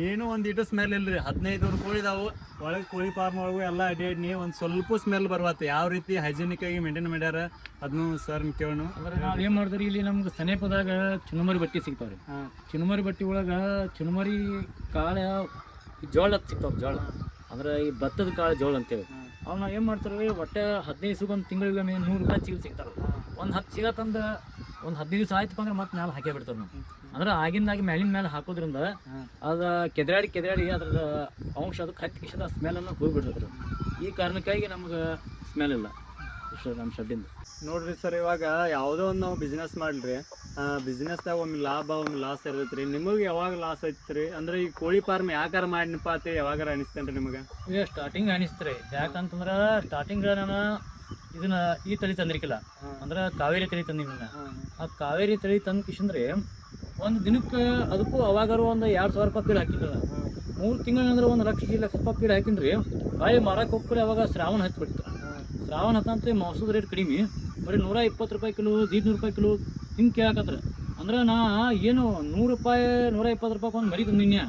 ಏನೂ ಒಂದಿಟ್ಟು ಸ್ಮೆಲ್ ಇಲ್ಲ ರೀ. 1500 ಕೋಳಿ ಇದಾವೆ ಒಳಗೆ, ಕೋಳಿ ಫಾರ್ಮ್ ಒಳಗೂ ಎಲ್ಲ ಅಡ್ಡಾಡಿ ಒಂದು ಸ್ವಲ್ಪ ಸ್ಮೆಲ್ ಬರುವತ್ತೆ. ಯಾವ ರೀತಿ ಹೈಜಿನಿಕ್ ಆಗಿ ಮೇಂಟೈನ್ ಮಾಡ್ಯಾರ ಅದನ್ನು ಸರ್ ಕೇಳೋಣ. ಅಂದ್ರೆ ನಾವು ಏನು ಮಾಡಿದ್ರಿ, ಇಲ್ಲಿ ನಮ್ಗೆ ಸನೇಪದಾಗ ಚುನುಮರಿ ಬಟ್ಟೆ ಸಿಗ್ತಾವೆ ರೀ. ಚುನುಮರಿ ಬಟ್ಟೆ ಒಳಗೆ ಚುನುಮರಿ ಕಾಳು ಜೋಳ ಸಿಗ್ತಾವೆ. ಜೋಳ ಅಂದ್ರೆ ಈ ಭತ್ತದ ಕಾಳು ಜೋಳ ಅಂತೇಳಿ ಅವ್ನು ಏನು ಮಾಡ್ತಾರೆ, ಒಟ್ಟೆ 15 ಒಂದು ತಿಂಗಳಿಗೆ 100 ರೂಪಾಯಿ ಚೀಲ ಸಿಗ್ತಾರೆ. ಒಂದು 10 ಚೀಲ ತಂದು ಒಂದು 15 ದಿವಸ ಆಯ್ತಪ್ಪ ಅಂದ್ರೆ ಮತ್ತೆ ಮ್ಯಾಲೆ ಹಾಕೇ ಬಿಡ್ತಾರೆ ನಾವು. ಅಂದ್ರೆ ಆಗಿಂದಾಗಿ ಮ್ಯಾಲಿನ ಮೇಲೆ ಹಾಕೋದ್ರಿಂದ ಅದು ಕೆದರಾಡಿ ಅದ್ರ ಅಂಶ ಅದಕ್ಕೆ ಹತ್ತಿ ಕಿಶದ ಸ್ಮೆಲನ್ನು ಹೋಗಿಬಿಡ್ತದೆ. ಈ ಕಾರಣಕ್ಕಾಗಿ ನಮ್ಗೆ ಸ್ಮೆಲ್ ಇಲ್ಲ ಇಷ್ಟು ನಮ್ಮ ಶೆಡ್ಡಿಂದ. ನೋಡ್ರಿ ಸರ್, ಇವಾಗ ಯಾವುದೋ ಒಂದು ನಾವು ಬಿಸ್ನೆಸ್ ಮಾಡ್ರಿ, ಬಿಸ್ನೆಸ್ದಾಗ ಒಮ್ಮೆ ಲಾಭ ಒಮ್ಮೆ ಲಾಸ್ ಇರ್ತೈತ್ರಿ. ನಿಮಗೆ ಯಾವಾಗ ಲಾಸ್ ಐತ್ರಿ? ಅಂದ್ರೆ ಈ ಕೋಳಿ ಫಾರ್ಮ್ ಯಾಕಾರ ಮಾಡಿನಪ್ಪ ಅಂತ ಯಾವಾಗಾರ ಅನಿಸ್ತೇನ್ರಿ ನಿಮಗೆ? ಈಗ ಸ್ಟಾರ್ಟಿಂಗ್ ಅನಿಸ್ತ್ರಿ, ಯಾಕಂತಂದ್ರೆ ಸ್ಟಾರ್ಟಿಂಗ್ ನಾನು ಇದನ್ನ ಈ ತಳಿ ತಂದಿರ್ಕಿಲ್ಲ, ಅಂದ್ರೆ ಕಾವೇರಿ ತಳಿ ತಂದಿನ. ಆ ಕಾವೇರಿ ತಳಿ ತಂದು ಕಿಶಂದ್ರೆ ಒಂದು ದಿನಕ್ಕೆ ಅದಕ್ಕೂ ಅವಾಗಾರು ಒಂದು 2,000 ರೂಪಾಯಿ ಫೀಡ್ ಹಾಕಿಲ್ಲ. 3 ತಿಂಗಳಂದ್ರೆ 1,00,000 ರೂಪಾಯಿ ಫೀಡ್ ಹಾಕಿನ್ರಿ. ಬಾಯಿ ಮಾರಕ್ಕೆ ಹೋಗ್ರಿ, ಅವಾಗ ಶ್ರಾವಣ ಹತ್ಬಿಡ್ತು. ಶ್ರಾವಣ ಹತ್ತಂತೆ ಮಾಂಸದ ರೇಟ್ ಕಡಿಮೆ, ಬರೀ 120 ರೂಪಾಯಿ ಕಿಲೋ, 150 ರೂಪಾಯಿ ಕಿಲೋ ಹಿಂಗೆ ಕೇಳಕತ್ರ. ಅಂದ್ರೆ ನಾ ಏನು 100 ರೂಪಾಯಿ 120 ರೂಪಾಯಿ ಒಂದು ಮರಿ ತಂದಿನ್ಯ,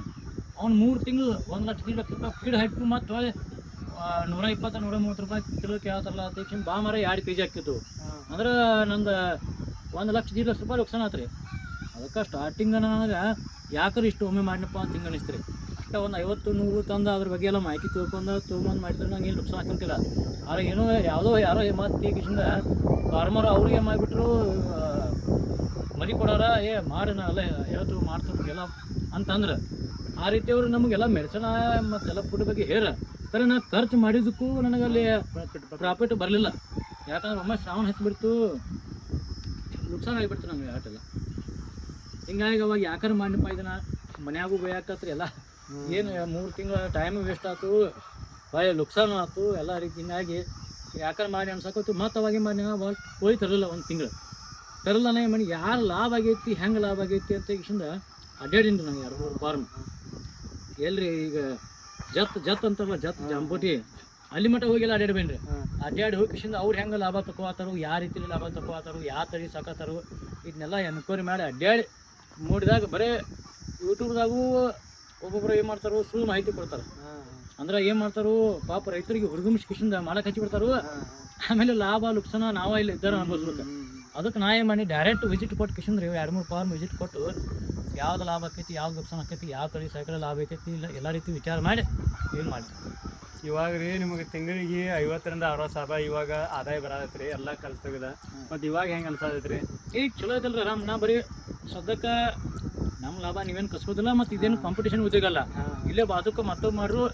ಅವ್ನು 3 ತಿಂಗಳು 1,00,000 ರೂಪಾಯಿ ಫೀಡ್ ಹಾಕಿ ಮತ್ತು 120 130 ರೂಪಾಯಿ ಕಿಲೋ ಕೇಳ್ತಾರಲ್ಲ ಅಂತ ಬಾ ಮರ 2 kg ಹಾಕಿತ್ತು. ಅಂದ್ರೆ ನಂದು 1,00,000 ರೂಪಾಯಿ ನುಕ್ಸಾನ ಆತ್ರಿ. ಅದಕ್ಕೆ ಸ್ಟಾರ್ಟಿಂಗ್ ನನಗೆ ಯಾಕಂದ್ರೆ ಇಷ್ಟು ಒಮ್ಮೆ ಮಾಡಿನಪ್ಪ ಅಂತ ಹಿಂಗೆ ಅನಿಸ್ತೀರಿ. ಅಷ್ಟೇ ಒಂದು 50-100 ತಂದು ಅದ್ರ ಬಗ್ಗೆ ಎಲ್ಲ ಮಾಹಿತಿ ತೊಗೊಂಡು ಮಾಡಿದ್ರೆ ನಂಗೆ ಏನು ನುಕ್ಸಾನ ಹಾಕಂತಿಲ್ಲ. ಆದ್ರೆ ಏನೋ ಯಾರೋ ಮತ್ತು ಈಗಿಂದ ಫಾರ್ಮರ್ ಅವ್ರಿಗೆ ಮಾಡಿಬಿಟ್ರು, ಮರಿ ಕೊಡೋರ ಮಾಡಿ ನಾ ಎಲ್ಲ ಹೇಳ್ತು ಮಾಡ್ತಾರೆ ಎಲ್ಲ ಅಂತಂದ್ರೆ ಆ ರೀತಿಯವ್ರು ನಮಗೆಲ್ಲ ಮೆಡಿಸಿನ ಮತ್ತೆಲ್ಲ ಫುಡ್ ಬಗ್ಗೆ ಕರೆ ನಾ ಖರ್ಚು ಮಾಡಿದ್ದಕ್ಕೂ ನನಗಲ್ಲಿ ಪ್ರಾಫಿಟ್ ಬರಲಿಲ್ಲ. ಯಾಕಂದ್ರೆ ಒಮ್ಮೆ ಶ್ರಾವಣ ಹಚ್ಚಿಬಿಡ್ತು, ನುಕ್ಸಾನ ಆಗಿಬಿಡ್ತು ನಮಗೆ ಆಟೆಲ್ಲ. ಹಿಂಗಾಗಿ ಅವಾಗ ಯಾಕಂದ್ರೆ ಮಾಡಿನಪ್ಪ ಇದನ್ನ ಮನ್ಯಾಗೂ ಬೇಯಾಕತ್ರಿ ಎಲ್ಲ ಏನು 3 ತಿಂಗಳ ಟೈಮ್ ವೇಸ್ಟ್ ಆಯ್ತು, ಭಾಳ ನುಕ್ಸಾನ ಆಯ್ತು ಎಲ್ಲ ರೀತಿ. ಹಿಂಗಾಗಿ ಯಾಕಂದ್ರೆ ಮಾಡಿ ಅನ್ಸಕತ್ತು ಮತ್ತು ಅವಾಗೇ ಮಾಡಿ ಕೋಳಿ ತರಲಿಲ್ಲ. 1 ತಿಂಗಳು ತರಲ್ಲನೇ ಮನೆ ಯಾರು ಲಾಭ ಆಗೈತಿ ಹೆಂಗೆ ಲಾಭ ಆಗೈತಿ ಅಂತ ಈಗಿಂದ ಅಡ್ಡಾಡಿನ್ರಿ ನಂಗೆ 2-3 ಫಾರ್ಮ್. ಎಲ್ರಿ ಈಗ ಜತ್ ಅಂತಾರಲ್ಲ, ಜಾಂಬೋಟಿ ಅಲ್ಲಿ ಮಟ್ಟ ಹೋಗಿಲ್ಲ ಅಡ್ಡಾಡ್ಬೇನ್ರಿ. ಅಡ್ಡಾಡಿ ಹೋಗಿ ಕಿಶಿಂದ ಅವ್ರು ಹೆಂಗೆ ಲಾಭ ತಗೋತಾರೋ, ಯಾವ ರೀತಿಲಿ ಲಾಭ ತಗೋತಾರೋ, ಯಾವ ತಳಿ ಸಾಕತ್ತಾರೋ ಇದನ್ನೆಲ್ಲ ಎನ್ಕ್ವೈರಿ ಮಾಡಿ ಅಡ್ಡಾಡಿ ನೋಡಿದಾಗ ಬರೀ ಯೂಟ್ಯೂಬ್ದಾಗೂ ಒಬ್ಬೊಬ್ರು ಏನು ಮಾಡ್ತಾರೋ ಸುಳ್ಳು ಮಾಹಿತಿ ಕೊಡ್ತಾರೆ. ಅಂದ್ರೆ ಏನು ಮಾಡ್ತಾರೋ ಪಾಪ ರೈತರಿಗೆ ಹುಡುಗಮಿಸಿ ಕಿಶಿಂದ ಮಾಡಕ್ಕೆ ಹಚ್ಚಿಬಿಡ್ತಾರೋ. ಆಮೇಲೆ ಲಾಭ ನುಕ್ಸಾನ ನಾವು ಇಲ್ಲಿ ಇದ್ದಾರೆ ಅನ್ಬೋಸ್ಬೇಕು. ಅದಕ್ಕೆ ನಾ ಏನು ಮಾಡಿ ಡೈರೆಕ್ಟ್ ವಿಸಿಟ್ ಕೊಟ್ಟು ಕಿಶಂದ್ರಿ 2-3 ಫಾರ್ಮ್ ವಿಸಿಟ್ ಕೊಟ್ಟು ಯಾವ್ದು ಲಾಭ ಆಕೈತಿ, ಯಾವ್ದು ನುಕ್ಸಾನ ಆಕೈತಿ, ಯಾವ ತಳಿ ಸೈಕಲ್ ಲಾಭ ಐತೈತಿ ಇಲ್ಲ ಎಲ್ಲ ರೀತಿ ವಿಚಾರ ಮಾಡಿ ಏನು ಮಾಡಿ. ಇವಾಗ ರೀ ನಿಮಗೆ ತಿಂಗಳಿಗೆ 50,000-60,000 ರೂಪಾಯಿ ಇವಾಗ ಆದಾಯ ಬರತ್ತೈತ್ರಿ, ಎಲ್ಲ ಕಲ್ಸೋಗದ. ಮತ್ತು ಇವಾಗ ಹೆಂಗೆ ಅನ್ಸತೈತ್ರಿ? ಈಗ ಚಲೋ ಐತಲ್ರಿ ಆರಾಮ್. ನಾ ಬರೀ ಸದ್ಯಕ್ಕೆ ನಮ್ಮ ಲಾಭ ನೀವೇನು ಕಸ್ಬೋದಿಲ್ಲ, ಮತ್ತು ಇದೇನು ಕಾಂಪಿಟೇಷನ್ ಉದ್ಯೋಗ ಅಲ್ಲ. ಇಲ್ಲೇ ಬಾಜುಕ ಮತ್ತೊಬ್ಬ ಮಾಡ್ರು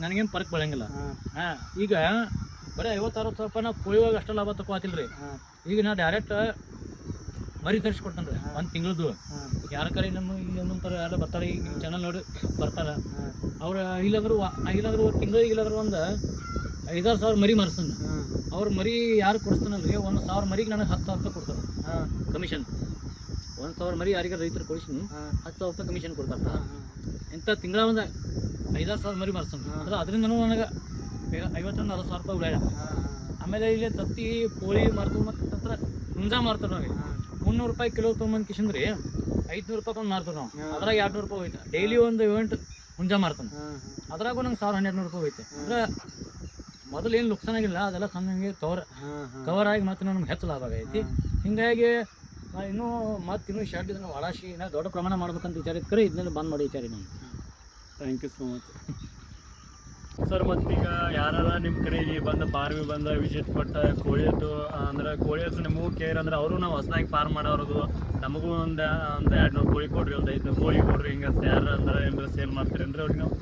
ನನಗೇನು ಫರಕ್ ಬೆಳಂಗಿಲ್ಲ. ಈಗ ಬರೀ 50,000-60,000 ರೂಪಾಯಿ ನಾವು ಕೋಳಿವಾಗ ಅಷ್ಟು ಲಾಭ ತಗೋತಿಲ್ರಿ. ಈಗ ನಾ ಡೈರೆಕ್ಟ್ ಮರಿ ತರಿಸ್ಕೊಡ್ತಾನೆ ರೀ 1 ತಿಂಗಳದ್ದು. ಯಾರ ಕಡೆ ಇನ್ನೊಂಥರ ಯಾರು ಬರ್ತಾರೆ, ಈಗ ನಿಮ್ಮ ಚಾನಲ್ ನೋಡಿ ಬರ್ತಾರೆ ಅವ್ರು. ಇಲ್ಲಾಂದ್ರೆ 1 ತಿಂಗಳಿಗೆ ಇಲ್ಲಾಂದ್ರೆ ಒಂದು 5-6 ಸಾವಿರ ಮರಿ ಮಾರಿಸ್ತಾನೆ. ಅವ್ರ ಮರಿ ಯಾರು ಕೊಡಿಸ್ತಾನಲ್ರಿ, 1,000 ಮರಿಗೆ ನನಗೆ 10,000 ರೂಪಾಯಿ ಕೊಡ್ತಾರೆ ಕಮಿಷನ್. 1,000 ಮರಿ ಯಾರಿಗಾರ ರೈತರು ಕೊಡಿಸ್ತೀನಿ 10,000 ರೂಪಾಯಿ ಕಮಿಷನ್ ಕೊಡ್ತಾರೆ. ಇಂಥ ತಿಂಗಳ ಒಂದು 5-6 ಸಾವಿರ ಮರಿ ಮಾರಿಸ್ತಾನೆ. ಅಂದ್ರೆ ಅದರಿಂದ ನನಗೆ 50,000-60,000 ರೂಪಾಯಿ ಉಳಿಯ. ಆಮೇಲೆ ಇಲ್ಲಿ ತತ್ತಿ ಕೋಳಿ ಮಾರ್ತೀವಿ, ಮತ್ತು ನಂತರ ಹುಂಜಾ ಮಾರ್ತಾರೆ. ನಾವು 300 ರೂಪಾಯಿ ಕಿಲೋ ತೊಗೊಂಬಂದು ಕಿಶಂದ್ರಿ 500 ರೂಪಾಯಿ ಒಂದು ಮಾರ್ತಾರೆ ನಾವು. ಅದ್ರಾಗ 200 ರೂಪಾಯಿ ಹೋಯ್ತು. ಡೈಲಿ ಒಂದು ಇವೆಂಟ್ ಹುಂಜಾ ಮಾರ್ತಾನೆ, ಅದ್ರಾಗೂ ನಂಗೆ 1,000-1,200 ರೂಪಾಯಿ ಹೋಯ್ತು. ಅಂದ್ರೆ ಮೊದಲು ಏನು ನುಕ್ಸಾನ ಆಗಿಲ್ಲ, ಅದೆಲ್ಲ ಸಣ್ಣಂಗೆ ಕವರ್ ಆಗಿ ಮತ್ತೆ ನಮ್ಗೆ ಹೆಚ್ಚು ಲಾಭ ಆಗೈತಿ. ಹಿಂಗಾಗಿ ಇನ್ನೂ ಶೆಡ್ ಇದನ್ನು ಒಳಾಶಿ ದೊಡ್ಡ ಪ್ರಮಾಣ ಮಾಡ್ಬೇಕಂತ ವಿಚಾರ ಇತ್ತು. ಇದನ್ನೆಲ್ಲ ಬಂದ್ ಮಾಡಿ ವಿಚಾರ ನಾನು. Thank you so much sir. ಮತ್ತೀಗ ಯಾರು ನಿಮ್ಮ ಕಡೆಗೆ ಬಂದು ಫಾರ್ಮಿಗೆ ಬಂದು ವಿಸಿಟ್ ಕೊಟ್ಟು ಕೋಳಿ ಹತ್ತು ಅಂದ್ರೆ ಕೋಳಿ ಹತ್ತು ನಿಮಗೂ ಕೇರ್ ಅಂದ್ರೆ ಅವರು ನಾವು ಹೊಸದಾಗಿ ಫಾರ್ಮ್ ಮಾಡೋರ್ದು ನಮಗೂ ಒಂದು 200 ಕೋಳಿ ಕೊಡ್ರಿ, ಒಂದು 500 ಕೋಳಿ ಕೊಡ್ರಿ, ಹಿಂಗೆ ಅಷ್ಟೇ ಯಾರು ಅಂದ್ರೆ ಏನಾರ ಸೇಲ್ ಮಾಡ್ತೀರಿ ಅಂದ್ರೆ ಅವ್ರಿಗೆ ನಾವು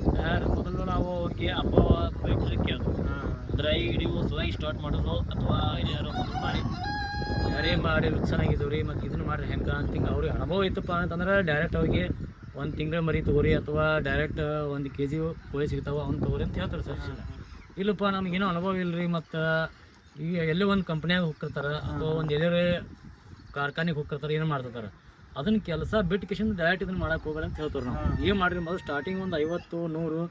ಮೊದಲು ನಾವು ಓಕೆ ಹಬ್ಬ ಬೈಕ್ಲಿಕ್ಕೆ ಅಂದ್ರೆ ಈಗ ನೀವು ಸ್ವಯಂ ಸ್ಟಾರ್ಟ್ ಮಾಡೋದು ಅಥವಾ ಯಾರು ಮೊದಲು ಮಾಡಿ ಯಾರೇ ಮಾಡಿ ಚೆನ್ನಾಗಿದ್ದೀವಿ ರೀ ಮತ್ತು ಇದನ್ನು ಮಾಡಿರಿ ಹೆಂಗೆ ಅಂತ ಹಿಂಗೆ ಅವ್ರಿಗೆ ಅನುಭವ ಇತ್ತಪ್ಪ ಅಂತಂದ್ರೆ ಡೈರೆಕ್ಟ್ ಅವ್ರಿಗೆ 1 ತಿಂಗಳ ಮರಿ ತೊಗೋರಿ ಅಥವಾ ಡೈರೆಕ್ಟ್ 1 kg ಕೋಳಿ ಸಿಗ್ತಾವೆ ಅವ್ನು ತೊಗೋರಿ ಅಂತ ಹೇಳ್ತಾರೆ ಸರ್. ಇಲ್ಲಪ್ಪ ನಮಗೇನೋ ಅನುಭವ ಇಲ್ಲ ರೀ, ಮತ್ತು ಈಗ ಎಲ್ಲೇ ಒಂದು ಕಂಪ್ನಿಯಾಗ ಹೋಗ್ತಿರ್ತಾರೆ ಅಥವಾ ಒಂದು ಎಲ್ಲೇ ಕಾರ್ಖಾನೆಗೆ ಹೋಗ್ತಿರ್ತಾರೆ, ಏನೋ ಮಾಡ್ತಿರ್ತಾರೆ. ಅದನ್ನು ಕೆಲಸ ಬಿಟ್ಟು ಕಿಶನ್ ಡೈರೆಕ್ಟ್ ಇದನ್ನು ಮಾಡೋಕೆ ಹೋಗೋಣ ಅಂತ ಹೇಳ್ತಾರೆ. ನಾವು ಏನು ಮಾಡಿರಿ ಮೊದಲು ಸ್ಟಾರ್ಟಿಂಗ್ ಒಂದು 50-100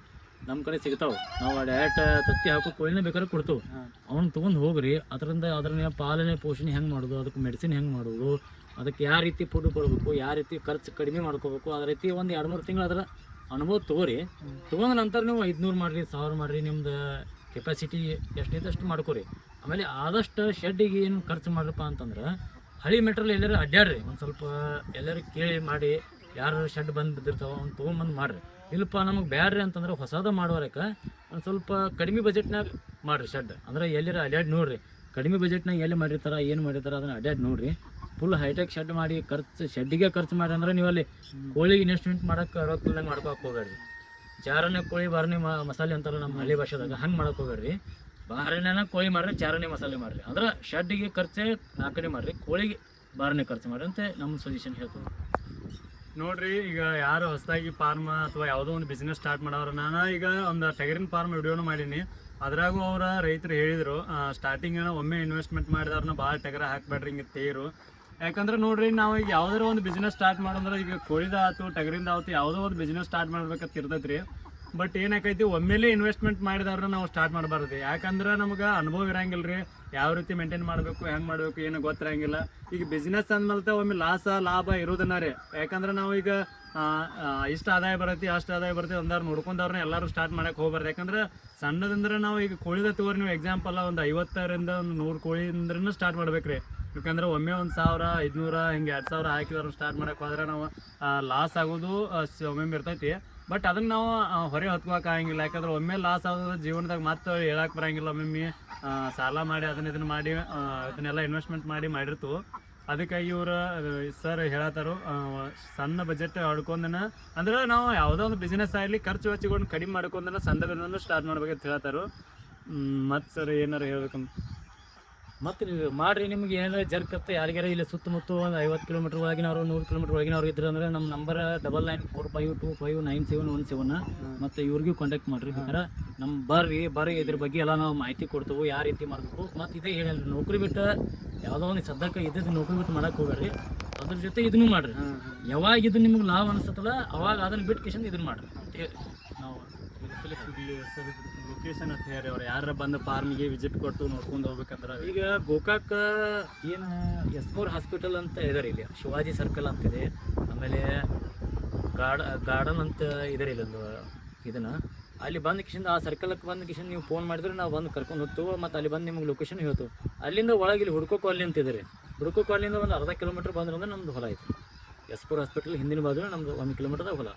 ನಮ್ಮ ಕಡೆ ಸಿಗ್ತಾವೆ. ನಾವು ಡೈರೆಕ್ಟ್ ತತ್ತಿ ಹಾಕೋ ಕೋಳಿನೇ ಬೇಕಾದ್ರೆ ಕೊಡ್ತೇವೆ. ಅವ್ನು ತೊಗೊಂಡು ಹೋಗ್ರಿ, ಅದರಿಂದ ಅದನ್ನ ಪಾಲನೆ ಪೋಷಣೆ ಹೆಂಗೆ ಮಾಡೋದು, ಅದಕ್ಕೆ ಮೆಡಿಸಿನ್ ಹೆಂಗೆ ಮಾಡೋದು, ಅದಕ್ಕೆ ಯಾವ ರೀತಿ ಫುಡ್ ಕೊಡಬೇಕು, ಯಾವ ರೀತಿ ಖರ್ಚು ಕಡಿಮೆ ಮಾಡ್ಕೋಬೇಕು, ಅದೇ ರೀತಿ ಒಂದು 2-3 ತಿಂಗಳು ಅದರ ಅನುಭವ ತೊಗೋರಿ. ತೊಗೊಂಡ ನಂತರ ನೀವು 500 ಮಾಡಿರಿ, 1000 ಮಾಡಿರಿ, ನಿಮ್ದು ಕೆಪಾಸಿಟಿ ಎಷ್ಟೈತೆ ಅಷ್ಟು ಮಾಡ್ಕೊರಿ. ಆಮೇಲೆ ಆದಷ್ಟು ಶೆಡ್ಡಿಗೆ ಏನು ಖರ್ಚು ಮಾಡ್ರಪ್ಪ ಅಂತಂದ್ರೆ ಹಳಿ ಮೆಟ್ರಲ್ ಎಲ್ಲರೂ ಅಡ್ಡಾಡ್ರಿ, ಒಂದು ಸ್ವಲ್ಪ ಎಲ್ಲರೂ ಕೇಳಿ ಮಾಡಿ ಯಾರು ಶೆಡ್ ಬಂದು ಬಿದ್ದಿರ್ತಾವೆ ಅವ್ನು ತೊಗೊಂಬಂದು ಮಾಡಿರಿ. ಇಲ್ಲಪ್ಪ ನಮಗೆ ಬ್ಯಾಡ್ರಿ ಅಂತಂದ್ರೆ ಹೊಸದ ಮಾಡೋರಕ್ಕೆ ಒಂದು ಸ್ವಲ್ಪ ಕಡಿಮೆ ಬಜೆಟ್ನಾಗ ಮಾಡಿರಿ ಶೆಡ್. ಅಂದ್ರೆ ಎಲ್ಲರ ಅಡ್ಡಾಡಿ ನೋಡಿರಿ, ಕಡಿಮೆ ಬಜೆಟ್ನಾಗ ಎಲ್ಲಿ ಮಾಡಿರ್ತಾರೆ ಏನು ಮಾಡಿರ್ತಾರೆ ಅದನ್ನು ಅಡ್ಡಾಡಿ ನೋಡಿರಿ. ಫುಲ್ ಹೈಟೆಕ್ ಶೆಡ್ ಮಾಡಿ ಶೆಡ್ಡಿಗೆ ಖರ್ಚು ಮಾಡಿ ಅಂದ್ರೆ ನೀವು ಅಲ್ಲಿ ಕೋಳಿಗೆ ಇನ್ವೆಸ್ಟ್ಮೆಂಟ್ ಮಾಡೋಕ್ಕೆ ರೊಕ್ಕ ಮಾಡ್ಕೊಳಕ್ಕೆ ಹೋಗ್ಬೇಡ್ರಿ. ಚಾರನೆ ಕೋಳಿ ಬಾರನೆ ಮಸಾಲೆ ಅಂತಾರಲ್ಲ ನಮ್ಮ ಹಳ್ಳಿ ಭಾಷೆದಾಗ ಹಂಗೆ ಮಾಡಕ್ ಹೋಗ್ಬೇಡ್ರಿ. ಬಾರನೆನ ಕೋಳಿ ಮಾಡ್ರಿ, ಚಾರನೆ ಮಸಾಲೆ ಮಾಡ್ರಿ. ಅಂದ್ರೆ ಶೆಡ್ಡಿಗೆ ಖರ್ಚೆ 4 ಮಾಡ್ರಿ, ಕೋಳಿಗೆ ಬಾರನೆ ಖರ್ಚು ಮಾಡ್ರಿ ಅಂತ ನಮ್ಮ ಸಜೆಷನ್ ಹೇಳ್ತೀವಿ. ನೋಡ್ರಿ, ಈಗ ಯಾರು ಹೊಸದಾಗಿ ಫಾರ್ಮ್ ಅಥವಾ ಯಾವುದೋ ಒಂದು ಬಿಸ್ನೆಸ್ ಸ್ಟಾರ್ಟ್ ಮಾಡೋರು, ನಾನು ಈಗ ಒಂದು ಟಗರಿನ ಫಾರ್ಮ್ ವಿಡಿಯೋನು ಮಾಡೀನಿ. ಅದ್ರಾಗೂ ಅವರ ರೈತರು ಹೇಳಿದರು, ಸ್ಟಾರ್ಟಿಂಗ್ ಒಮ್ಮೆ ಇನ್ವೆಸ್ಟ್ಮೆಂಟ್ ಮಾಡಿದವ್ರನ್ನ ಭಾಳ ಟಗರ ಹಾಕ್ಬೇಡ್ರಿ ಹಿಂಗೆ ತೇರು. ಯಾಕಂದ್ರೆ ನೋಡ್ರಿ, ನಾವು ಈಗ ಯಾವುದಾದ್ರು ಒಂದು ಬಿಸ್ನೆಸ್ ಸ್ಟಾರ್ಟ್ ಮಾಡೋದ್ರೆ ಈಗ ಕೋಳಿದ ಆಯ್ತು ಟಗರಿಂದ ಆಯ್ತು ಯಾವುದೋ ಒಂದು ಬಿಸ್ನೆಸ್ ಸ್ಟಾರ್ಟ್ ಮಾಡ್ಬೇಕಂತ ಇರ್ತೈತೆ ರೀ. ಬಟ್ ಏನಾಕೈತಿ, ಒಮ್ಮೆಲೇ ಇನ್ವೆಸ್ಟ್ಮೆಂಟ್ ಮಾಡಿದವ್ರನ್ನ ನಾವು ಸ್ಟಾರ್ಟ್ ಮಾಡಬಾರ್ದು. ಯಾಕಂದ್ರೆ ನಮ್ಗೆ ಅನುಭವ ಇರಂಗಿಲ್ಲ ರೀ, ಯಾವ ರೀತಿ ಮೇಂಟೈನ್ ಮಾಡಬೇಕು, ಹೆಂಗೆ ಮಾಡಬೇಕು ಏನು ಗೊತ್ತಿರಂಗಿಲ್ಲ. ಈಗ ಬಿಸ್ನೆಸ್ ಅಂದ್ಮೇಲೆ ಒಮ್ಮೆ ಲಾಭ ಇರೋದನ್ನ ರೀ. ಯಾಕಂದ್ರೆ ನಾವು ಈಗ ಇಷ್ಟು ಆದಾಯ ಬರುತ್ತೆ ಅಷ್ಟು ಆದಾಯ ಬರುತ್ತೆ ಅಂದವ್ರು ನೋಡ್ಕೊಂಡವ್ರನ್ನ ಎಲ್ಲರೂ ಸ್ಟಾರ್ಟ್ ಮಾಡಕ್ಕೆ ಹೋಗ್ಬಾರ್ದು. ಯಾಕಂದ್ರೆ ಸಣ್ಣದಂದ್ರೆ ನಾವು ಈಗ ಕೋಳಿದ ತಗೋರಿ, ನೀವು ಎಕ್ಸಾಂಪಲ್ ಒಂದು 50ರಿಂದ ಒಂದು 100 ಕೋಳಿಯಿಂದ್ರೂ ಸ್ಟಾರ್ಟ್ ಮಾಡ್ಬೇಕು ರೀ. ಯಾಕಂದ್ರೆ ಒಮ್ಮೆ 1,000 500 ಹಿಂಗೆ 2,000 ಹಾಕಿದವ್ರು ಸ್ಟಾರ್ಟ್ ಮಾಡಕ್ಕೆ ಹೋದ್ರೆ ನಾವು ಲಾಸ್ ಆಗೋದು ಒಮ್ಮೆ ಇರ್ತೈತಿ. ಬಟ್ ಅದನ್ನು ನಾವು ಹೊರೆ ಹೊತ್ಕೋಕೆ ಆಗಂಗಿಲ್ಲ. ಯಾಕಂದ್ರೆ ಒಮ್ಮೆ ಲಾಸ್ ಆಗೋದು ಜೀವನದಾಗ ಮತ್ತೆ ಹೇಳಕ್ಕೆ ಬರೋಂಗಿಲ್ಲ. ಒಮ್ಮೆ ಸಾಲ ಮಾಡಿ ಇದನ್ನು ಮಾಡಿ ಇದನ್ನೆಲ್ಲ ಇನ್ವೆಸ್ಟ್ಮೆಂಟ್ ಮಾಡಿರ್ತು. ಅದಕ್ಕಾಗಿ ಇವರು ಸರ್ ಹೇಳತ್ತಾರು, ಸಣ್ಣ ಬಜೆಟ್ ಹೊಡ್ಕೊಂಡನ ಅಂದ್ರೆ ನಾವು ಯಾವುದೋ ಒಂದು ಬಿಸ್ನೆಸ್ ಆಗಲಿ ಖರ್ಚು ವೆಚ್ಚಗಳನ್ನು ಕಡಿಮೆ ಮಾಡ್ಕೊಂಡನ ಸಣ್ಣ ಬಿಸ್ನೆಸ್ ಸ್ಟಾರ್ಟ್ ಮಾಡ್ಬೇಕಂತ ಹೇಳ್ತಾರು. ಮತ್ತು ಸರ್ ಏನಾರು ಹೇಳ್ಬೇಕಂತ ಮತ್ತು ನೀವು ಮಾಡಿರಿ. ನಿಮ್ಗೆ ಏನಾರ ಜರ್ಕತ್ತೆ ಯಾರಿಗಾರ ಇಲ್ಲಿ ಸುತ್ತಮುತ್ತ ಒಂದು 50 ಕಿಲೋಮೀಟ್ರ್ ಒಳಗಿನವರು 100 ಕಿಲೋಮೀಟ್ರ್ ಒಳಗಿನವ್ರು ಇದ್ರೆ ಅಂದರೆ ನಮ್ಮ ನಂಬರ್ 9945259717 ಮತ್ತು ಇವ್ರಿಗೂ ಕಾಂಟ್ಯಾಕ್ಟ್ ಮಾಡಿರಿ. ಬೇಕಾದ್ರೆ ನಮ್ಮ ಬರ್ರಿ ಇದ್ರ ಬಗ್ಗೆ ಎಲ್ಲ ನಾವು ಮಾಹಿತಿ ಕೊಡ್ತೇವೆ, ಯಾವ ರೀತಿ ಮಾಡಬೇಕು. ಮತ್ತು ಇದೇ ಹೇಳಿಲ್ಲ, ನೌಕರಿ ಬಿಟ್ಟು ಯಾವುದೋ ಒಂದು ಸದ್ಯಕ್ಕೆ ಇದ್ದಿದ್ದು ನೌಕರಿ ಬಿಟ್ಟು ಮಾಡಕ್ಕೆ ಹೋಗ್ಬೇಡ್ರಿ. ಅದ್ರ ಜೊತೆ ಇದನ್ನು ಮಾಡಿರಿ. ಯಾವಾಗ ಇದು ನಿಮ್ಗೆ ಲಾಭ ಅನಿಸ್ತಲ್ಲ ಅವಾಗ ಅದನ್ನು ಬಿಟ್ಟು ಕಿಶನ್ ಇದನ್ನು ಮಾಡಿರಿ ಅಂತೇಳಿ ನಾವು ಸರ್ ಲೊಕೇಶನ್ ಅಂತ ಹೇಳಿ ಅವ್ರು ಯಾರು ಬಂದು ಫಾರ್ಮಿಗೆ ವಿಸಿಟ್ ಕೊಟ್ಟು ನೋಡ್ಕೊಂಡು ಹೋಗ್ಬೇಕಂದ್ರೆ ಈಗ ಗೋಕಾಕ್ ಏನು ಎಸ್ಮೂರ್ ಹಾಸ್ಪಿಟಲ್ ಅಂತ ಇದಾರೆ ಇಲ್ಲಿ, ಶಿವಾಜಿ ಸರ್ಕಲ್ ಅಂತಿದೆ. ಆಮೇಲೆ ಗಾರ್ಡನ್ ಅಂತ ಇದಾರೆ ಇಲ್ಲೊಂದು ಇದನ್ನು. ಅಲ್ಲಿ ಬಂದು ಕಿಶನ್ ಆ ಸರ್ಕಲ್ಗೆ ಬಂದು ಕಿಶನ್ ನೀವು ಫೋನ್ ಮಾಡಿದ್ರೆ ನಾವು ಬಂದು ಕರ್ಕೊಂಡು ಹೋಗ್ತೇವೆ. ಮತ್ತು ಅಲ್ಲಿ ಬಂದು ನಿಮ್ಗೆ ಲೊಕೇಶನ್ ಹೇಳ್ತೇವೆ. ಅಲ್ಲಿಂದ ಒಳಗೆ ಇಲ್ಲಿ ಹುಡ್ಕೋ ಕಾಲನಿ ಅಂತ ಇದ್ದಾರೆ. ಹುಡ್ಕೋ ಕಾಲನಿಂದ ಒಂದು ಅರ್ಧ ಕಿಲೋಮೀಟ್ರ್ ಬಂದ್ರೆ ನಮ್ಮದು ಹೊಲ ಐತೆ. ಎಸ್ಪೂರ್ ಹಾಸ್ಪಿಟಲ್ ಹಿಂದಿನ ಬಾಜು ನಮ್ಮದು 1 ಕಿಲೋಮೀಟ್ರ್ದಾಗ ಹೊಲ.